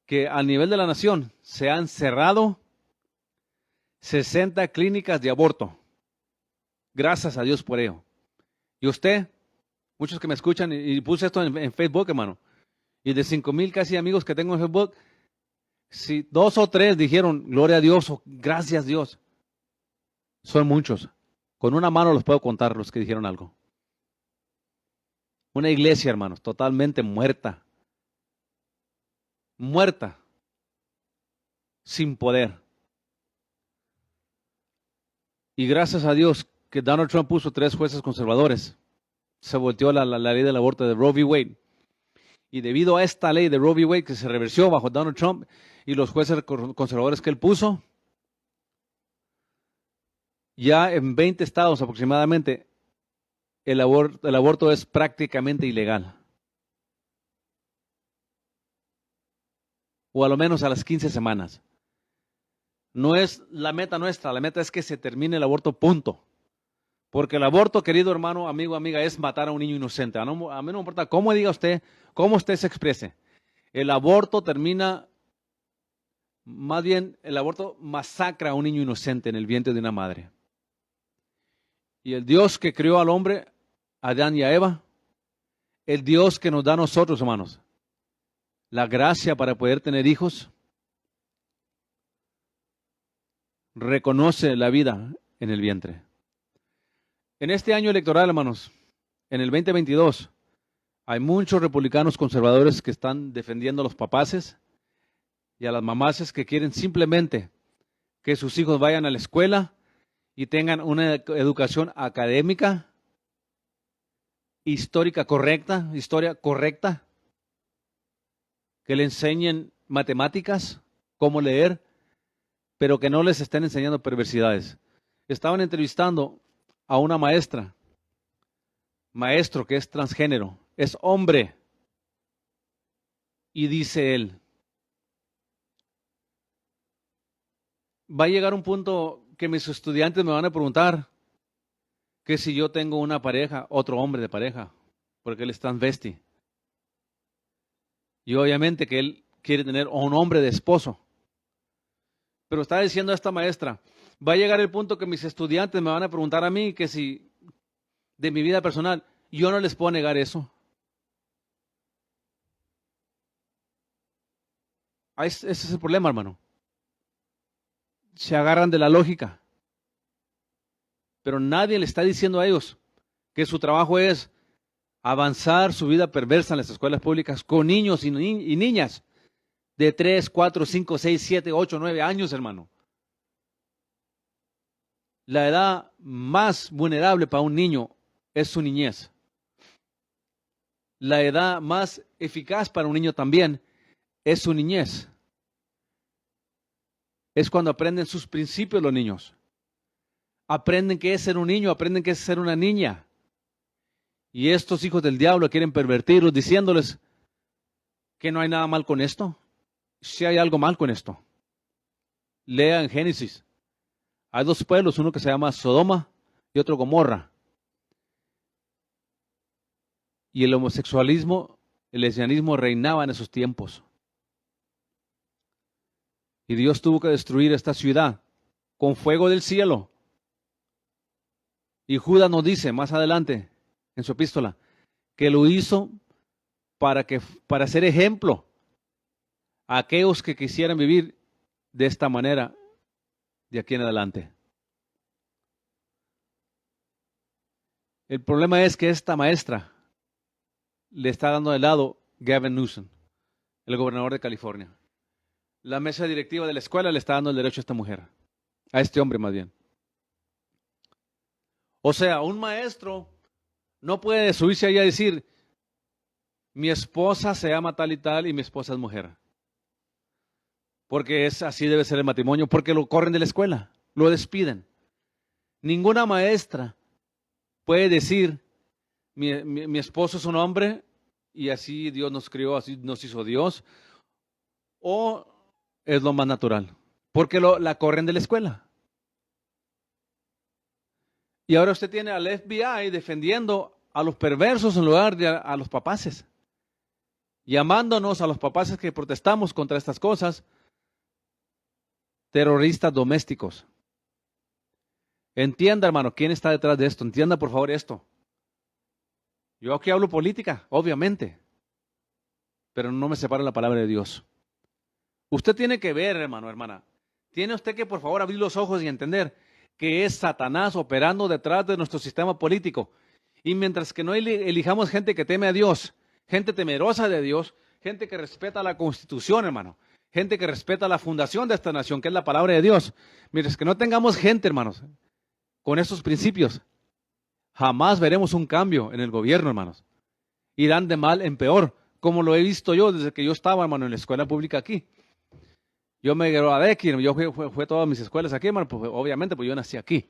que a nivel de la nación se han cerrado 60 clínicas de aborto. Gracias a Dios por ello. Y usted, muchos que me escuchan, y puse esto en Facebook, hermano, y de 5,000 casi amigos que tengo en Facebook, si 2 o 3 dijeron gloria a Dios o gracias a Dios, son muchos. Con una mano los puedo contar los que dijeron algo. Una iglesia, hermanos, totalmente muerta. Muerta. Sin poder. Y gracias a Dios que Donald Trump puso 3 jueces conservadores. Se volteó la ley del aborto de Roe v. Wade. Y debido a esta ley de Roe v. Wade que se reversió bajo Donald Trump y los jueces conservadores que él puso, ya en 20 estados aproximadamente el aborto es prácticamente ilegal. O a lo menos a las 15 semanas. No es la meta nuestra, la meta es que se termine el aborto, punto. Porque el aborto, querido hermano, amigo, amiga, es matar a un niño inocente. A mí no me importa cómo diga usted, cómo usted se exprese. El aborto termina, más bien, el aborto masacra a un niño inocente en el vientre de una madre. Y el Dios que creó al hombre, a Adán y a Eva, el Dios que nos da a nosotros, hermanos, la gracia para poder tener hijos, reconoce la vida en el vientre. En este año electoral, hermanos, en el 2022, hay muchos republicanos conservadores que están defendiendo a los papaces y a las mamaces que quieren simplemente que sus hijos vayan a la escuela y tengan una educación académica, histórica correcta, historia correcta, que le enseñen matemáticas, cómo leer, pero que no les estén enseñando perversidades. Estaban entrevistando a una maestro que es transgénero, es hombre, y dice él, va a llegar un punto que mis estudiantes me van a preguntar que si yo tengo una pareja, otro hombre de pareja, porque él es transvesti. Y obviamente que él quiere tener un hombre de esposo. Pero está diciendo esta maestra, va a llegar el punto que mis estudiantes me van a preguntar a mí que si de mi vida personal, yo no les puedo negar eso. Ese es el problema, hermano. se agarran de la lógica. Pero nadie le está diciendo a ellos que su trabajo es avanzar su vida perversa en las escuelas públicas con niños y niñas de 3, 4, 5, 6, 7, 8, 9 años, hermano. La edad más vulnerable para un niño es su niñez. La edad más eficaz para un niño también es su niñez. Es cuando aprenden sus principios los niños. Aprenden qué es ser un niño, aprenden qué es ser una niña. Y estos hijos del diablo quieren pervertirlos diciéndoles que no hay nada mal con esto. Sí hay algo mal con esto. Lean Génesis. Hay dos pueblos, uno que se llama Sodoma y otro Gomorra. Y el homosexualismo, el lesbianismo reinaba en esos tiempos. Y Dios tuvo que destruir esta ciudad con fuego del cielo. Y Judas nos dice más adelante en su epístola que lo hizo para ser ejemplo a aquellos que quisieran vivir de esta manera de aquí en adelante. El problema es que esta maestra le está dando de lado Gavin Newsom, el gobernador de California. La mesa directiva de la escuela le está dando el derecho a esta mujer, a este hombre más bien. O sea, un maestro no puede subirse ahí a decir, mi esposa se llama tal y tal y mi esposa es mujer. Porque así debe ser el matrimonio, porque lo corren de la escuela, lo despiden. Ninguna maestra puede decir, mi esposo es un hombre y así Dios nos crió, así nos hizo Dios, o es lo más natural, porque la corren de la escuela. Y ahora usted tiene al FBI defendiendo a los perversos en lugar de a los papaces, llamándonos a los papaces que protestamos contra estas cosas, terroristas domésticos. Entienda, hermano, quién está detrás de esto. Entienda, por favor, esto. Yo aquí hablo política, obviamente, pero no me separo la palabra de Dios. Usted tiene que ver, hermano, hermana. Tiene usted que, por favor, abrir los ojos y entender que es Satanás operando detrás de nuestro sistema político. Y mientras que no elijamos gente que teme a Dios, gente temerosa de Dios, gente que respeta la Constitución, hermano, gente que respeta la fundación de esta nación, que es la palabra de Dios. Mientras que no tengamos gente, hermanos, con esos principios, jamás veremos un cambio en el gobierno, hermanos. Irán de mal en peor, como lo he visto yo desde que yo estaba, hermano, en la escuela pública aquí. Yo me gradué aquí, yo fui a todas mis escuelas aquí, hermano, pues obviamente, pues yo nací aquí.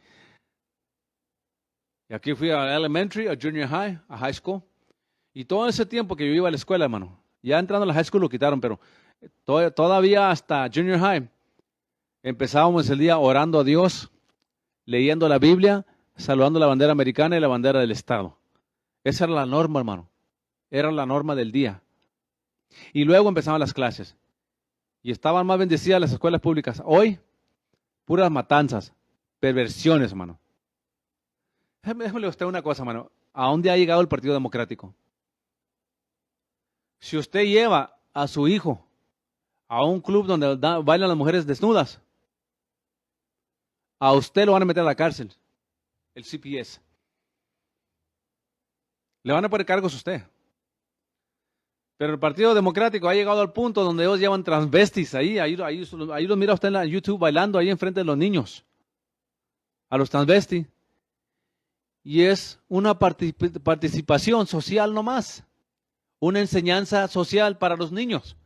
Y aquí fui a elementary, a junior high, a high school. Y todo ese tiempo que yo iba a la escuela, hermano, ya entrando a la high school lo quitaron, pero todavía hasta junior high empezábamos el día orando a Dios, leyendo la Biblia, saludando la bandera americana y la bandera del Estado. Esa era la norma, hermano. Era la norma del día. Y luego empezaban las clases. Y estaban más bendecidas las escuelas públicas. Hoy, puras matanzas, perversiones, hermano. Déjame usted una cosa, hermano. ¿A dónde ha llegado el Partido Democrático? Si usted lleva a su hijo a un club donde bailan las mujeres desnudas, a usted lo van a meter a la cárcel, el CPS. Le van a poner cargos a usted. Pero el Partido Democrático ha llegado al punto donde ellos llevan transvestis ahí los mira usted en la YouTube bailando ahí enfrente de los niños, a los transvestis. Y es una participación social nomás, una enseñanza social para los niños.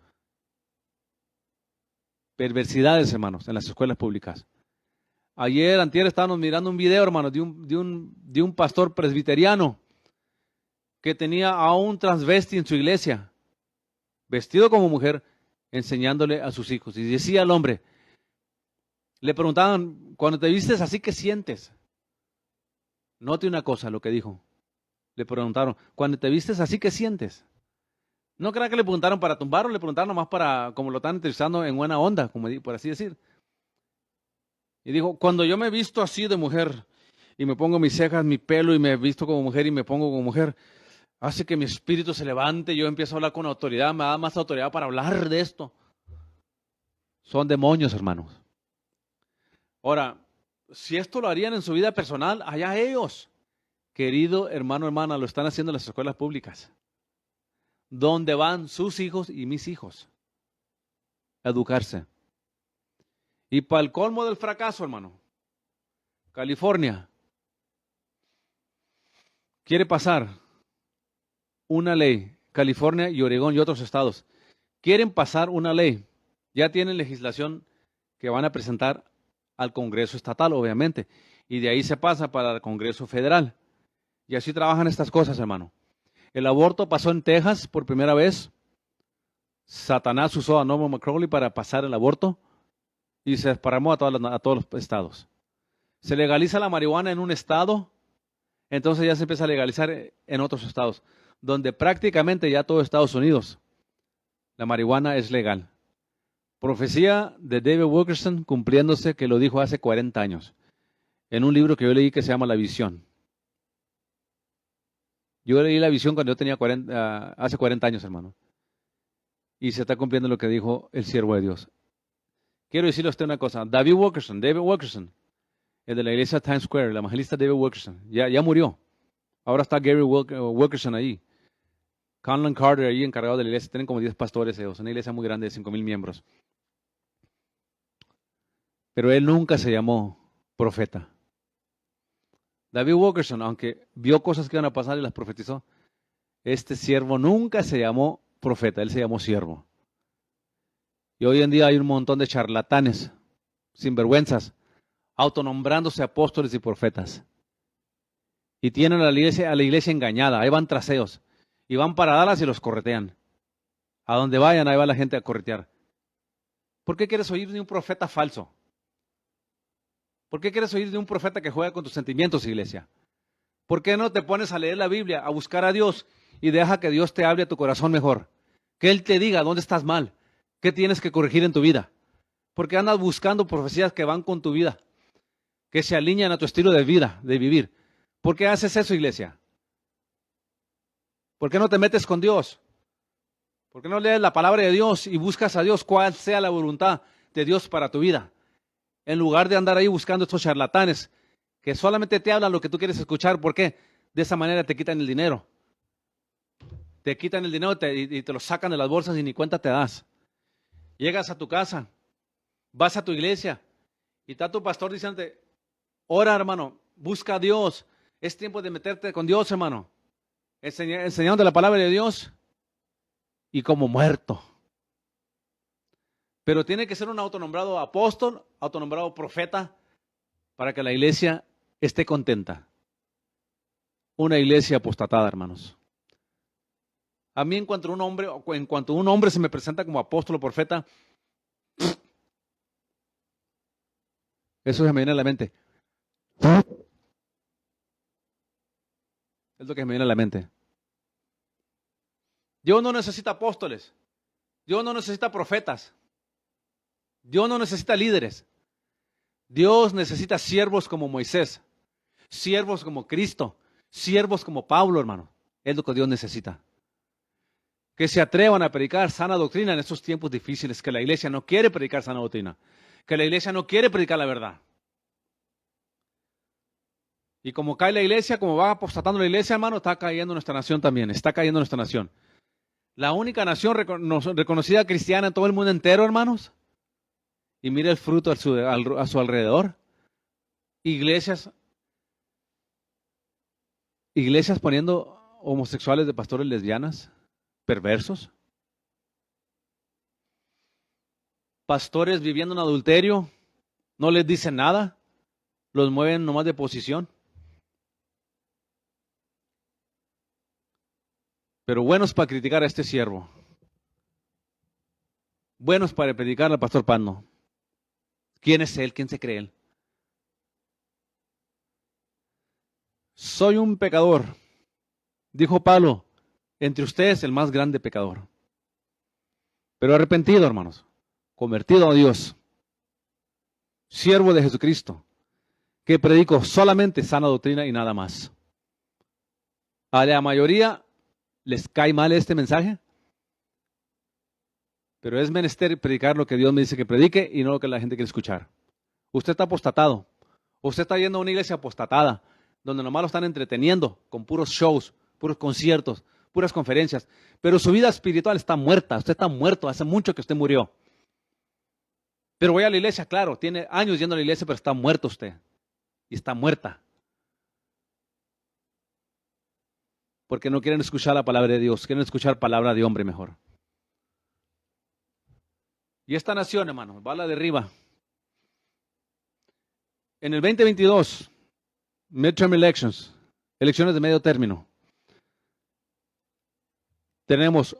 Perversidades, hermanos, en las escuelas públicas. Antier estábamos mirando un video, hermanos, de un pastor presbiteriano que tenía a un transvesti en su iglesia, vestido como mujer, enseñándole a sus hijos. Y decía al hombre, le preguntaban, cuando te vistes así, ¿qué sientes? Note una cosa, lo que dijo. Le preguntaron, cuando te vistes así, ¿qué sientes? No crea que le preguntaron para tumbarlo, le preguntaron nomás para, como lo están utilizando en buena onda, como por así decir. Y dijo, cuando yo me visto así de mujer, y me pongo mis cejas, mi pelo, y me visto como mujer, y me pongo como mujer, hace que mi espíritu se levante, yo empiezo a hablar con autoridad, me da más autoridad para hablar de esto. Son demonios, hermanos. Ahora, si esto lo harían en su vida personal, allá ellos. Querido hermano, hermana, lo están haciendo en las escuelas públicas, donde van sus hijos y mis hijos a educarse. Y para el colmo del fracaso, hermano, California quiere pasar una ley, California y Oregón y otros estados, quieren pasar una ley. Ya tienen legislación que van a presentar al Congreso estatal, obviamente, y de ahí se pasa para el Congreso federal. Y así trabajan estas cosas, hermano. El aborto pasó en Texas por primera vez. Satanás usó a Norman McCauley para pasar el aborto y se desparramó a todos los estados. Se legaliza la marihuana en un estado, entonces ya se empieza a legalizar en otros estados, donde prácticamente ya todo Estados Unidos, la marihuana es legal. Profecía de David Wilkerson cumpliéndose, que lo dijo hace 40 años, en un libro que yo leí que se llama La Visión. Yo leí La Visión cuando yo tenía hace 40 años, hermano. Y se está cumpliendo lo que dijo el siervo de Dios. Quiero decirle a usted una cosa. David Wilkerson, el de la iglesia Times Square, el evangelista David Wilkerson, ya murió. Ahora está Gary Wilkerson ahí. Conlon Carter ahí encargado de la iglesia. Tienen como 10 pastores ellos. Una iglesia muy grande de 5,000 miembros. Pero él nunca se llamó profeta. David Wilkerson, aunque vio cosas que iban a pasar y las profetizó, este siervo nunca se llamó profeta, él se llamó siervo. Y hoy en día hay un montón de charlatanes, sinvergüenzas, autonombrándose apóstoles y profetas. Y tienen a la iglesia engañada, ahí van tras ellos. Y van para Dallas y los corretean. A donde vayan, ahí va la gente a corretear. ¿Por qué quieres oír de un profeta falso? ¿Por qué quieres oír de un profeta que juega con tus sentimientos, iglesia? ¿Por qué no te pones a leer la Biblia, a buscar a Dios y deja que Dios te hable a tu corazón mejor? Que Él te diga dónde estás mal, qué tienes que corregir en tu vida. ¿Por qué andas buscando profecías que van con tu vida, que se alinean a tu estilo de vida, de vivir? ¿Por qué haces eso, iglesia? ¿Por qué no te metes con Dios? ¿Por qué no lees la palabra de Dios y buscas a Dios cuál sea la voluntad de Dios para tu vida? En lugar de andar ahí buscando estos charlatanes que solamente te hablan lo que tú quieres escuchar. ¿Por qué? De esa manera te quitan el dinero. Te quitan el dinero y te lo sacan de las bolsas y ni cuenta te das. Llegas a tu casa, vas a tu iglesia y está tu pastor diciéndote, ora, hermano, busca a Dios. Es tiempo de meterte con Dios, hermano. Enseñando la palabra de Dios y como muerto. Pero tiene que ser un autonombrado apóstol, autonombrado profeta, para que la iglesia esté contenta. Una iglesia apostatada, hermanos. A mí en cuanto un hombre se me presenta como apóstol o profeta, eso se me viene a la mente. Es lo que me viene a la mente. Dios no necesita apóstoles. Dios no necesita profetas. Dios no necesita líderes. Dios necesita siervos como Moisés, siervos como Cristo, siervos como Pablo, hermano. Es lo que Dios necesita. Que se atrevan a predicar sana doctrina en estos tiempos difíciles, que la iglesia no quiere predicar sana doctrina, que la iglesia no quiere predicar la verdad. Y como cae la iglesia, como va apostatando la iglesia, hermano, está cayendo nuestra nación también, está cayendo nuestra nación. La única nación reconocida cristiana en todo el mundo entero, hermanos. Y mire el fruto a su alrededor. Iglesias poniendo homosexuales de pastores lesbianas, perversos. Pastores viviendo en adulterio, no les dicen nada, los mueven nomás de posición. Pero buenos para criticar a este siervo. Buenos para predicar al pastor Pando. ¿Quién es él? ¿Quién se cree él? Soy un pecador, dijo Pablo, entre ustedes el más grande pecador. Pero arrepentido, hermanos, convertido a Dios, siervo de Jesucristo, que predico solamente sana doctrina y nada más. A la mayoría les cae mal este mensaje, pero es menester predicar lo que Dios me dice que predique y no lo que la gente quiere escuchar. Usted está apostatado. Usted está yendo a una iglesia apostatada, donde nomás lo están entreteniendo con puros shows, puros conciertos, puras conferencias. Pero su vida espiritual está muerta. Usted está muerto. Hace mucho que usted murió. Pero voy a la iglesia, claro. Tiene años yendo a la iglesia, pero está muerto usted. Y está muerta. Porque no quieren escuchar la palabra de Dios. Quieren escuchar palabra de hombre mejor. Y esta nación, hermano, va a la de arriba. En el 2022, midterm elections, elecciones de medio término, tenemos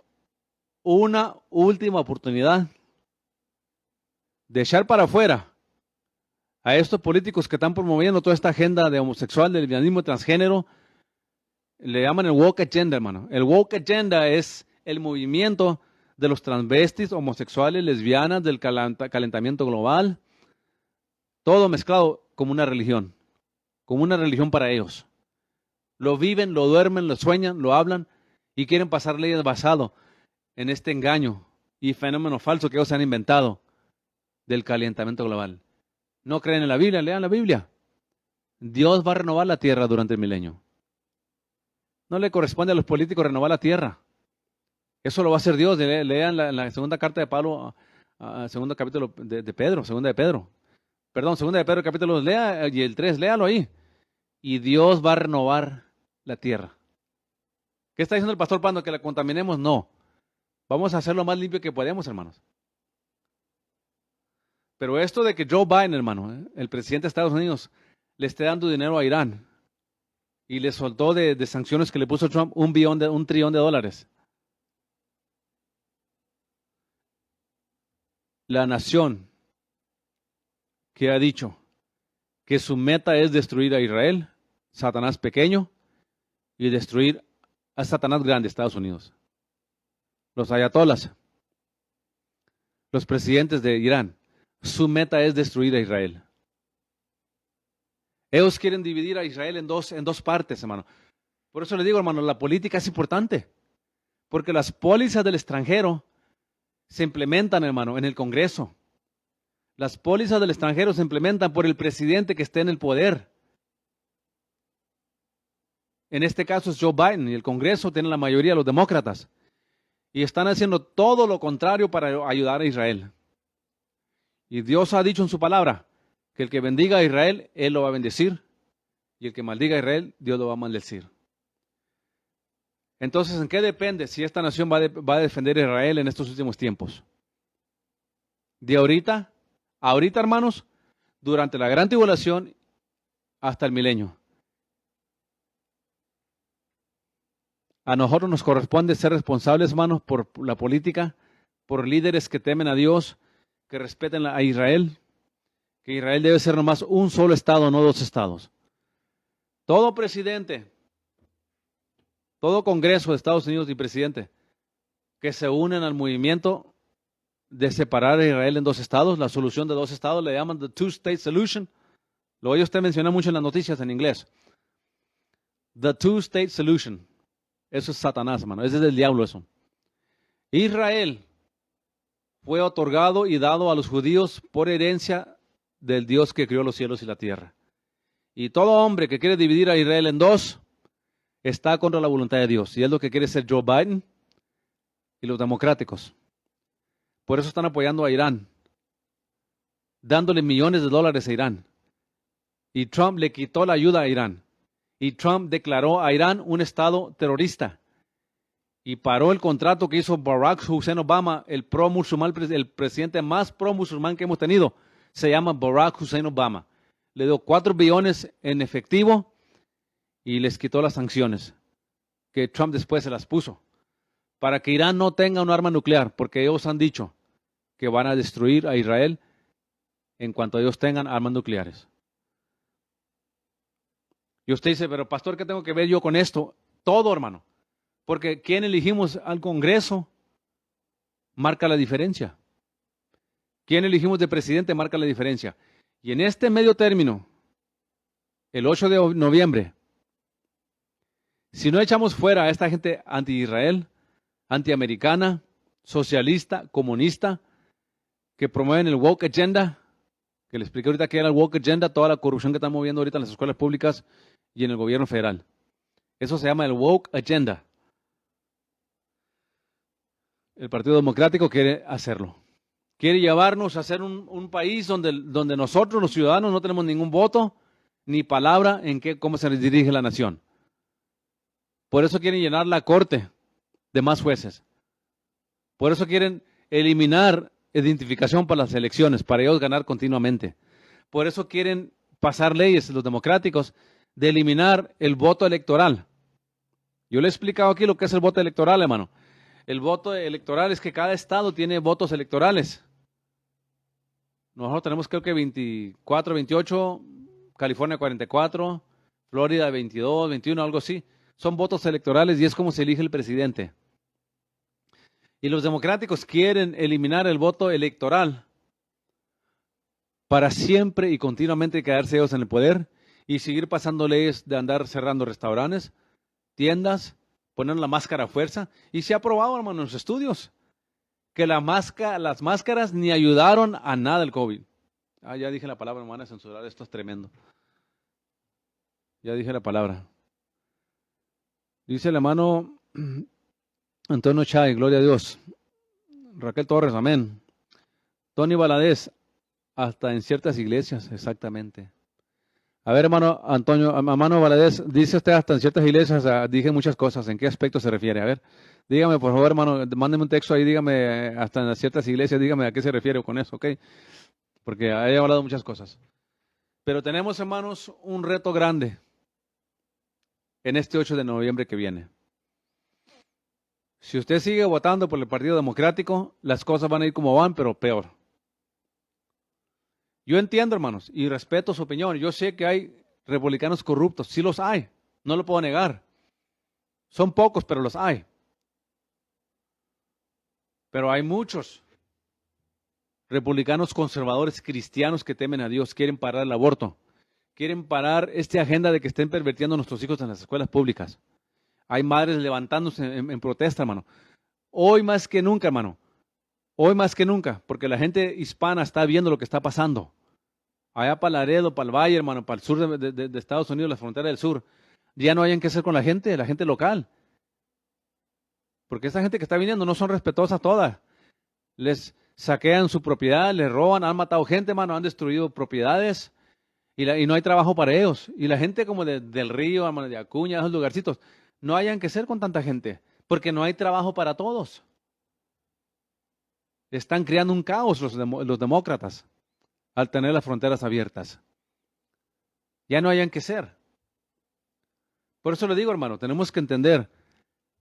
una última oportunidad de echar para afuera a estos políticos que están promoviendo toda esta agenda de homosexual, del lesbianismo, transgénero. Le llaman el woke agenda, hermano. El woke agenda es el movimiento de los transvestis, homosexuales, lesbianas, del calentamiento global, todo mezclado como una religión para ellos. Lo viven, lo duermen, lo sueñan, lo hablan y quieren pasar leyes basado en este engaño y fenómeno falso que ellos han inventado del calentamiento global. No creen en la Biblia, lean la Biblia. Dios va a renovar la tierra durante el milenio. No le corresponde a los políticos renovar la tierra. Eso lo va a hacer Dios. Lean la segunda carta de Pablo, segundo capítulo de Pedro, segunda de Pedro. Perdón, segunda de Pedro capítulo 2, lea, y el 3, léalo ahí. Y Dios va a renovar la tierra. ¿Qué está diciendo el pastor Pando? ¿Que la contaminemos? No. Vamos a hacer lo más limpio que podemos, hermanos. Pero esto de que Joe Biden, hermano, el presidente de Estados Unidos, le esté dando dinero a Irán y le soltó de sanciones que le puso Trump un trillón de dólares. La nación que ha dicho que su meta es destruir a Israel, Satanás pequeño, y destruir a Satanás grande, Estados Unidos. Los ayatolas, los presidentes de Irán, su meta es destruir a Israel. Ellos quieren dividir a Israel en dos partes, hermano. Por eso le digo, hermano, la política es importante. Porque las pólizas del extranjero se implementan, hermano, en el Congreso. Las pólizas del extranjero se implementan por el presidente que esté en el poder. En este caso es Joe Biden y el Congreso tiene la mayoría de los demócratas. Y están haciendo todo lo contrario para ayudar a Israel. Y Dios ha dicho en su palabra que el que bendiga a Israel, Él lo va a bendecir. Y el que maldiga a Israel, Dios lo va a maldecir. Entonces, ¿en qué depende si esta nación va a defender a Israel en estos últimos tiempos? De ahorita, hermanos, durante la gran tribulación hasta el milenio. A nosotros nos corresponde ser responsables, hermanos, por la política, por líderes que temen a Dios, que respeten a Israel, que Israel debe ser nomás un solo estado, no dos estados. Todo presidente, todo Congreso de Estados Unidos y presidente que se unen al movimiento de separar a Israel en dos estados, la solución de dos estados, le llaman the two-state solution. Lo oye usted mencionar mucho en las noticias en inglés. The two-state solution. Eso es Satanás, hermano. Ese es del diablo eso. Israel fue otorgado y dado a los judíos por herencia del Dios que crió los cielos y la tierra. Y todo hombre que quiere dividir a Israel en dos está contra la voluntad de Dios. Y es lo que quiere ser Joe Biden y los democráticos. Por eso están apoyando a Irán, dándole millones de dólares a Irán. Y Trump le quitó la ayuda a Irán. Y Trump declaró a Irán un estado terrorista. Y paró el contrato que hizo Barack Hussein Obama, el presidente más pro-musulmán que hemos tenido. Se llama Barack Hussein Obama. Le dio 4 billones en efectivo y les quitó las sanciones, que Trump después se las puso, para que Irán no tenga un arma nuclear, porque ellos han dicho que van a destruir a Israel en cuanto ellos tengan armas nucleares. Y usted dice, pero pastor, ¿qué tengo que ver yo con esto? Todo, hermano. Porque quien elegimos al Congreso marca la diferencia. Quien elegimos de presidente marca la diferencia. Y en este medio término, el 8 de noviembre, si no echamos fuera a esta gente anti-Israel, antiamericana, socialista, comunista, que promueven el woke agenda, que le expliqué ahorita que era el woke agenda, toda la corrupción que están moviendo ahorita en las escuelas públicas y en el gobierno federal. Eso se llama el woke agenda. El Partido Democrático quiere hacerlo. Quiere llevarnos a ser un país donde nosotros, los ciudadanos, no tenemos ningún voto ni palabra en cómo se les dirige la nación. Por eso quieren llenar la corte de más jueces. Por eso quieren eliminar identificación para las elecciones, para ellos ganar continuamente. Por eso quieren pasar leyes, los democráticos, de eliminar el voto electoral. Yo le he explicado aquí lo que es el voto electoral, hermano. El voto electoral es que cada estado tiene votos electorales. Nosotros tenemos creo que 24, 28, California 44, Florida 22, 21, algo así. Son votos electorales y es como se elige el presidente. Y los democráticos quieren eliminar el voto electoral para siempre y continuamente quedarse ellos en el poder y seguir pasando leyes de andar cerrando restaurantes, tiendas, poner la máscara a fuerza. Y se ha probado, hermano, en los estudios, que las máscaras ni ayudaron a nada el COVID. Ya dije la palabra, me van a censurar, esto es tremendo. Ya dije la palabra. Dice el hermano Antonio Chay, gloria a Dios. Raquel Torres, amén. Tony Valadez, hasta en ciertas iglesias, exactamente. A ver, hermano Antonio, hermano Valadez, dice usted hasta en ciertas iglesias, dije muchas cosas, ¿en qué aspecto se refiere? A ver, dígame por favor, hermano, mándeme un texto ahí, dígame hasta en ciertas iglesias, dígame a qué se refiere con eso, ¿ok? Porque he hablado muchas cosas. Pero tenemos, hermanos, un reto grande en este 8 de noviembre que viene. Si usted sigue votando por el Partido Democrático, las cosas van a ir como van, pero peor. Yo entiendo, hermanos, y respeto su opinión. Yo sé que hay republicanos corruptos, sí los hay, no lo puedo negar. Son pocos, pero los hay. Pero hay muchos republicanos conservadores cristianos que temen a Dios, quieren parar el aborto, quieren parar esta agenda de que estén pervirtiendo a nuestros hijos en las escuelas públicas. Hay madres levantándose en protesta, hermano. Hoy más que nunca, hermano. Hoy más que nunca, porque la gente hispana está viendo lo que está pasando. Allá para Laredo, para el Valle, hermano, para el sur de Estados Unidos, la frontera del sur. Ya no hayan que hacer con la gente local. Porque esa gente que está viniendo no son respetuosas todas. Les saquean su propiedad, les roban, han matado gente, hermano, han destruido propiedades y no hay trabajo para ellos. Y la gente como del Río, hermano, de Acuña, esos lugarcitos, no hayan que hacer con tanta gente, porque no hay trabajo para todos. Están creando un caos los demócratas al tener las fronteras abiertas. Ya no hayan que ser. Por eso le digo, hermano, tenemos que entender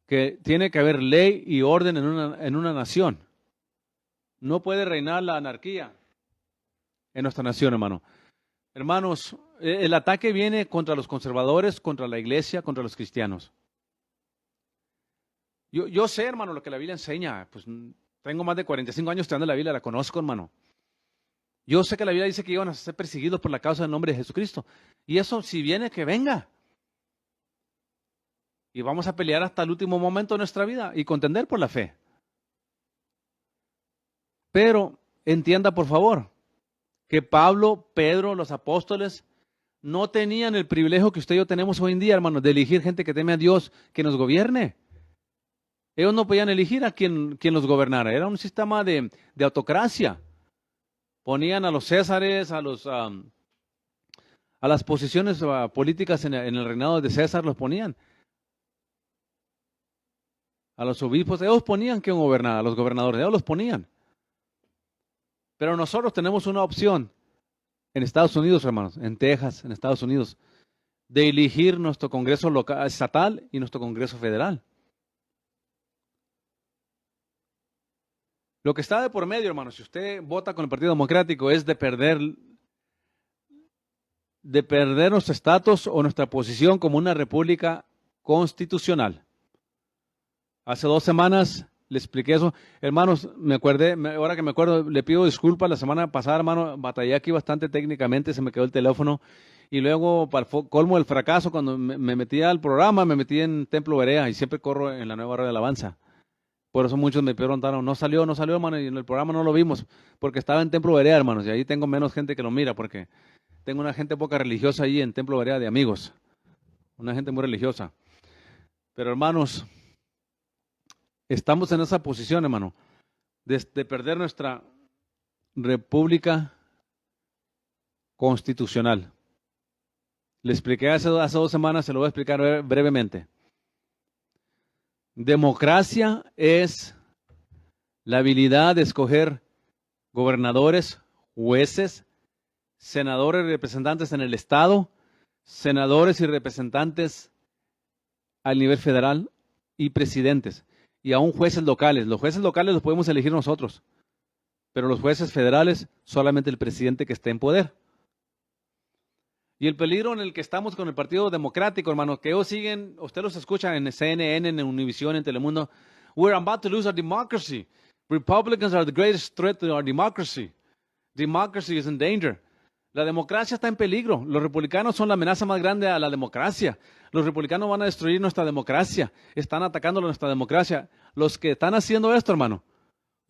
que tiene que haber ley y orden en una nación. No puede reinar la anarquía en nuestra nación, hermano. Hermanos, el ataque viene contra los conservadores, contra la iglesia, contra los cristianos. Yo sé, hermano, lo que la Biblia enseña. Pues tengo más de 45 años estudiando la Biblia, la conozco, hermano. Yo sé que la Biblia dice que iban a ser perseguidos por la causa del nombre de Jesucristo. Y eso, si viene, que venga. Y vamos a pelear hasta el último momento de nuestra vida y contender por la fe. Pero entienda, por favor, que Pablo, Pedro, los apóstoles, no tenían el privilegio que usted y yo tenemos hoy en día, hermanos, de elegir gente que teme a Dios, que nos gobierne. Ellos no podían elegir a quien los gobernara. Era un sistema de autocracia. Ponían a los césares, a las posiciones políticas en el reinado de César, los ponían. A los obispos, ellos ponían que gobernara, a los gobernadores, ellos los ponían. Pero nosotros tenemos una opción en Estados Unidos, hermanos, en Texas, en Estados Unidos, de elegir nuestro Congreso local, estatal y nuestro Congreso federal. Lo que está de por medio, hermanos, si usted vota con el Partido Democrático, es de perder nuestro estatus o nuestra posición como una república constitucional. Hace 2 semanas le expliqué eso. Hermanos, ahora que me acuerdo, le pido disculpas. La semana pasada, hermano, batallé aquí bastante técnicamente, se me quedó el teléfono. Y luego, para el colmo del fracaso, cuando me metí al programa, me metí en Templo Berea y siempre corro en la nueva radio de alabanza. Por eso muchos me preguntaron, no salió, hermano, y en el programa no lo vimos, porque estaba en Templo Berea, hermanos, y ahí tengo menos gente que lo mira, porque tengo una gente poca religiosa ahí en Templo Berea de amigos, una gente muy religiosa. Pero hermanos, estamos en esa posición, hermano, de perder nuestra república constitucional. Le expliqué hace 2 semanas, se lo voy a explicar brevemente. Democracia es la habilidad de escoger gobernadores, jueces, senadores y representantes en el Estado, senadores y representantes al nivel federal y presidentes, y aún jueces locales. Los jueces locales los podemos elegir nosotros, pero los jueces federales solamente el presidente que esté en poder. Y el peligro en el que estamos con el Partido Democrático, hermano, que ellos siguen, usted los escucha en CNN, en Univision, en Telemundo. We're about to lose our democracy. Republicans are the greatest threat to our democracy. Democracy is in danger. La democracia está en peligro. Los republicanos son la amenaza más grande a la democracia. Los republicanos van a destruir nuestra democracia. Están atacando nuestra democracia. Los que están haciendo esto, hermano,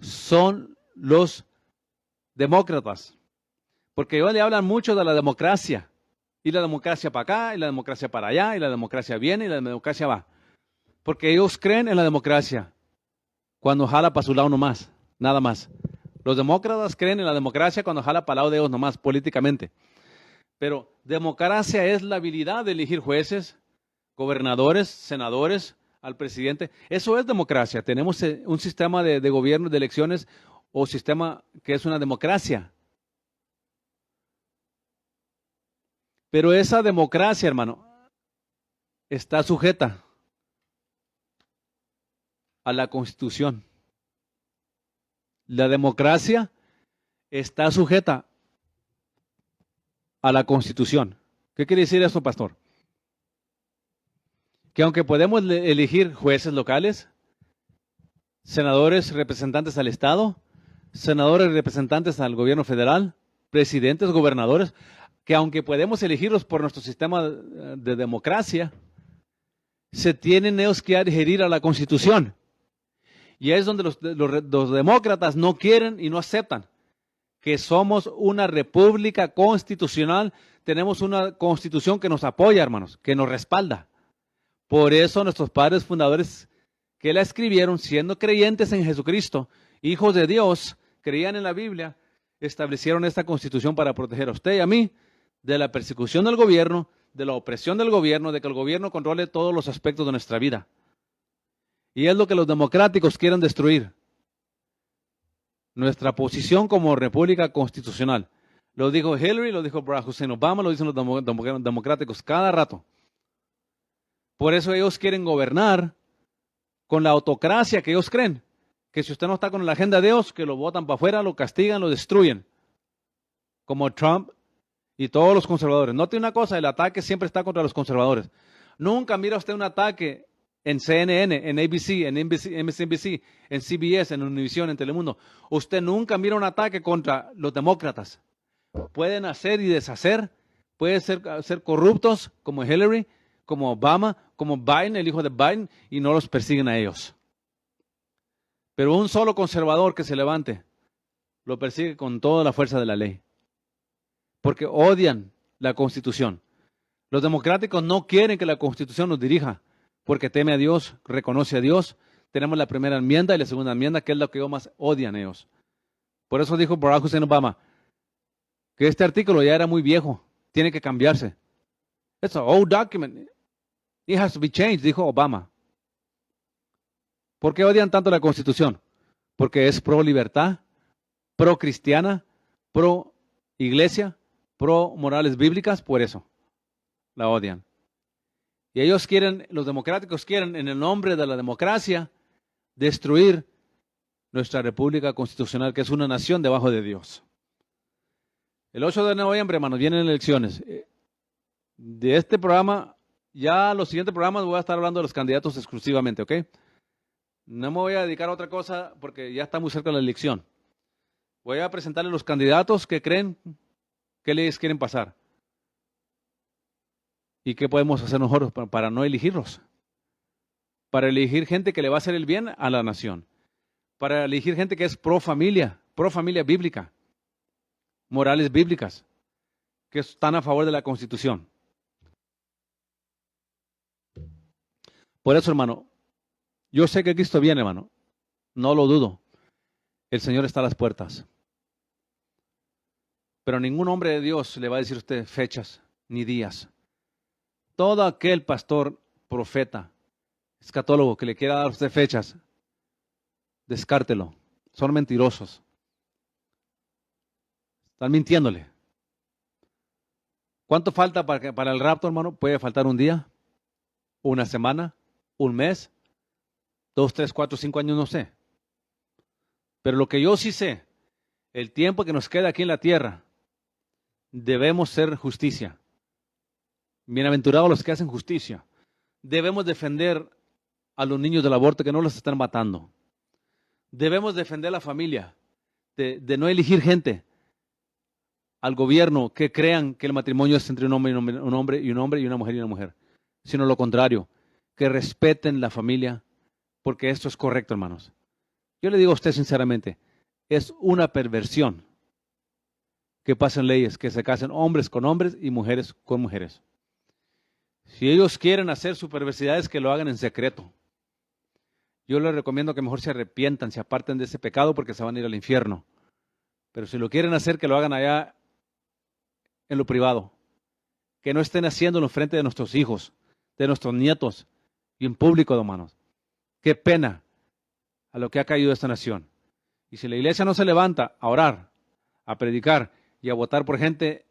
son los demócratas. Porque ellos le hablan mucho de la democracia. Y la democracia para acá, y la democracia para allá, y la democracia viene, y la democracia va. Porque ellos creen en la democracia cuando jala para su lado nomás, nada más. Los demócratas creen en la democracia cuando jala para el lado de ellos nomás, políticamente. Pero democracia es la habilidad de elegir jueces, gobernadores, senadores, al presidente. Eso es democracia. Tenemos un sistema de gobierno, de elecciones, o sistema que es una democracia. Pero esa democracia, hermano, está sujeta a la Constitución. La democracia está sujeta a la Constitución. ¿Qué quiere decir eso, pastor? Que aunque podemos elegir jueces locales, senadores representantes al Estado, senadores representantes al gobierno federal, presidentes, gobernadores, que aunque podemos elegirlos por nuestro sistema de democracia, se tienen ellos que adherir a la Constitución. Y es donde los demócratas no quieren y no aceptan que somos una república constitucional, tenemos una constitución que nos apoya, hermanos, que nos respalda. Por eso nuestros padres fundadores que la escribieron, siendo creyentes en Jesucristo, hijos de Dios, creían en la Biblia, establecieron esta constitución para proteger a usted y a mí de la persecución del gobierno, de la opresión del gobierno, de que el gobierno controle todos los aspectos de nuestra vida. Y es lo que los democráticos quieren destruir. Nuestra posición como república constitucional. Lo dijo Hillary, lo dijo Barack Hussein Obama, lo dicen los democráticos cada rato. Por eso ellos quieren gobernar con la autocracia que ellos creen. Que si usted no está con la agenda de Dios, que lo botan para afuera, lo castigan, lo destruyen. Como Trump y todos los conservadores. Note una cosa, el ataque siempre está contra los conservadores. Nunca mira usted un ataque en CNN, en ABC, en MSNBC, en CBS, en Univision, en Telemundo. Usted nunca mira un ataque contra los demócratas. Pueden hacer y deshacer, pueden ser corruptos como Hillary, como Obama, como Biden, el hijo de Biden, y no los persiguen a ellos. Pero un solo conservador que se levante, lo persigue con toda la fuerza de la ley. Porque odian la Constitución. Los democráticos no quieren que la Constitución nos dirija, porque teme a Dios, reconoce a Dios. Tenemos la primera enmienda y la segunda enmienda, que es lo que ellos más odian ellos. Por eso dijo Barack Hussein Obama, que este artículo ya era muy viejo, tiene que cambiarse. It's an old document. It has to be changed, dijo Obama. ¿Por qué odian tanto la Constitución? Porque es pro libertad, pro cristiana, pro iglesia, pro morales bíblicas, por eso la odian. Y ellos quieren, los democráticos quieren, en el nombre de la democracia, destruir nuestra república constitucional, que es una nación debajo de Dios. El 8 de noviembre, hermanos, vienen elecciones. De este programa, ya los siguientes programas voy a estar hablando de los candidatos exclusivamente, ¿ok? No me voy a dedicar a otra cosa porque ya está muy cerca la elección. Voy a presentarles los candidatos que creen que les quieren pasar. ¿Y qué podemos hacer nosotros para no elegirlos? Para elegir gente que le va a hacer el bien a la nación. para elegir gente que es pro familia bíblica, morales bíblicas, que están a favor de la Constitución. Por eso, hermano, yo sé que Cristo viene, hermano. No lo dudo. El Señor está a las puertas. Pero ningún hombre de Dios le va a decir a usted fechas ni días. Todo aquel pastor, profeta, escatólogo que le quiera dar a usted fechas, descártelo. Son mentirosos. Están mintiéndole. ¿Cuánto falta para el rapto, hermano? Puede faltar un día, una semana, un mes, 2, 3, 4, 5 años, no sé. Pero lo que yo sí sé, el tiempo que nos queda aquí en la tierra, debemos ser justicia. Bienaventurados los que hacen justicia. Debemos defender a los niños del aborto, que no los están matando. Debemos defender la familia, de no elegir gente al gobierno que crean que el matrimonio es entre un hombre y una mujer y una mujer, sino lo contrario, que respeten la familia, porque esto es correcto, hermanos. Yo le digo a usted sinceramente, es una perversión que pasen leyes, que se casen hombres con hombres y mujeres con mujeres. Si ellos quieren hacer sus perversidades, que lo hagan en secreto. Yo les recomiendo que mejor se arrepientan, se aparten de ese pecado, porque se van a ir al infierno. Pero si lo quieren hacer, que lo hagan allá en lo privado. Que no estén haciéndolo en frente de nuestros hijos, de nuestros nietos y en público, hermanos. Qué pena a lo que ha caído esta nación. Y si la iglesia no se levanta a orar, a predicar y a votar por gente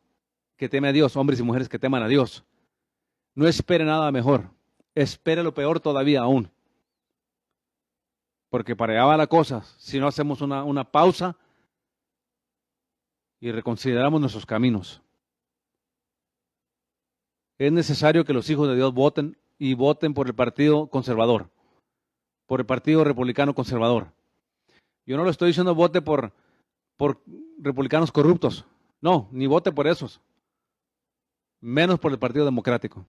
que teme a Dios, hombres y mujeres que teman a Dios, no espere nada mejor. Espere lo peor todavía aún. Porque para allá va la cosa. Si no hacemos una pausa y reconsideramos nuestros caminos. Es necesario que los hijos de Dios voten y voten por el Partido Conservador, por el Partido Republicano Conservador. Yo no le estoy diciendo vote por republicanos corruptos. No, ni vote por esos. Menos por el Partido Democrático.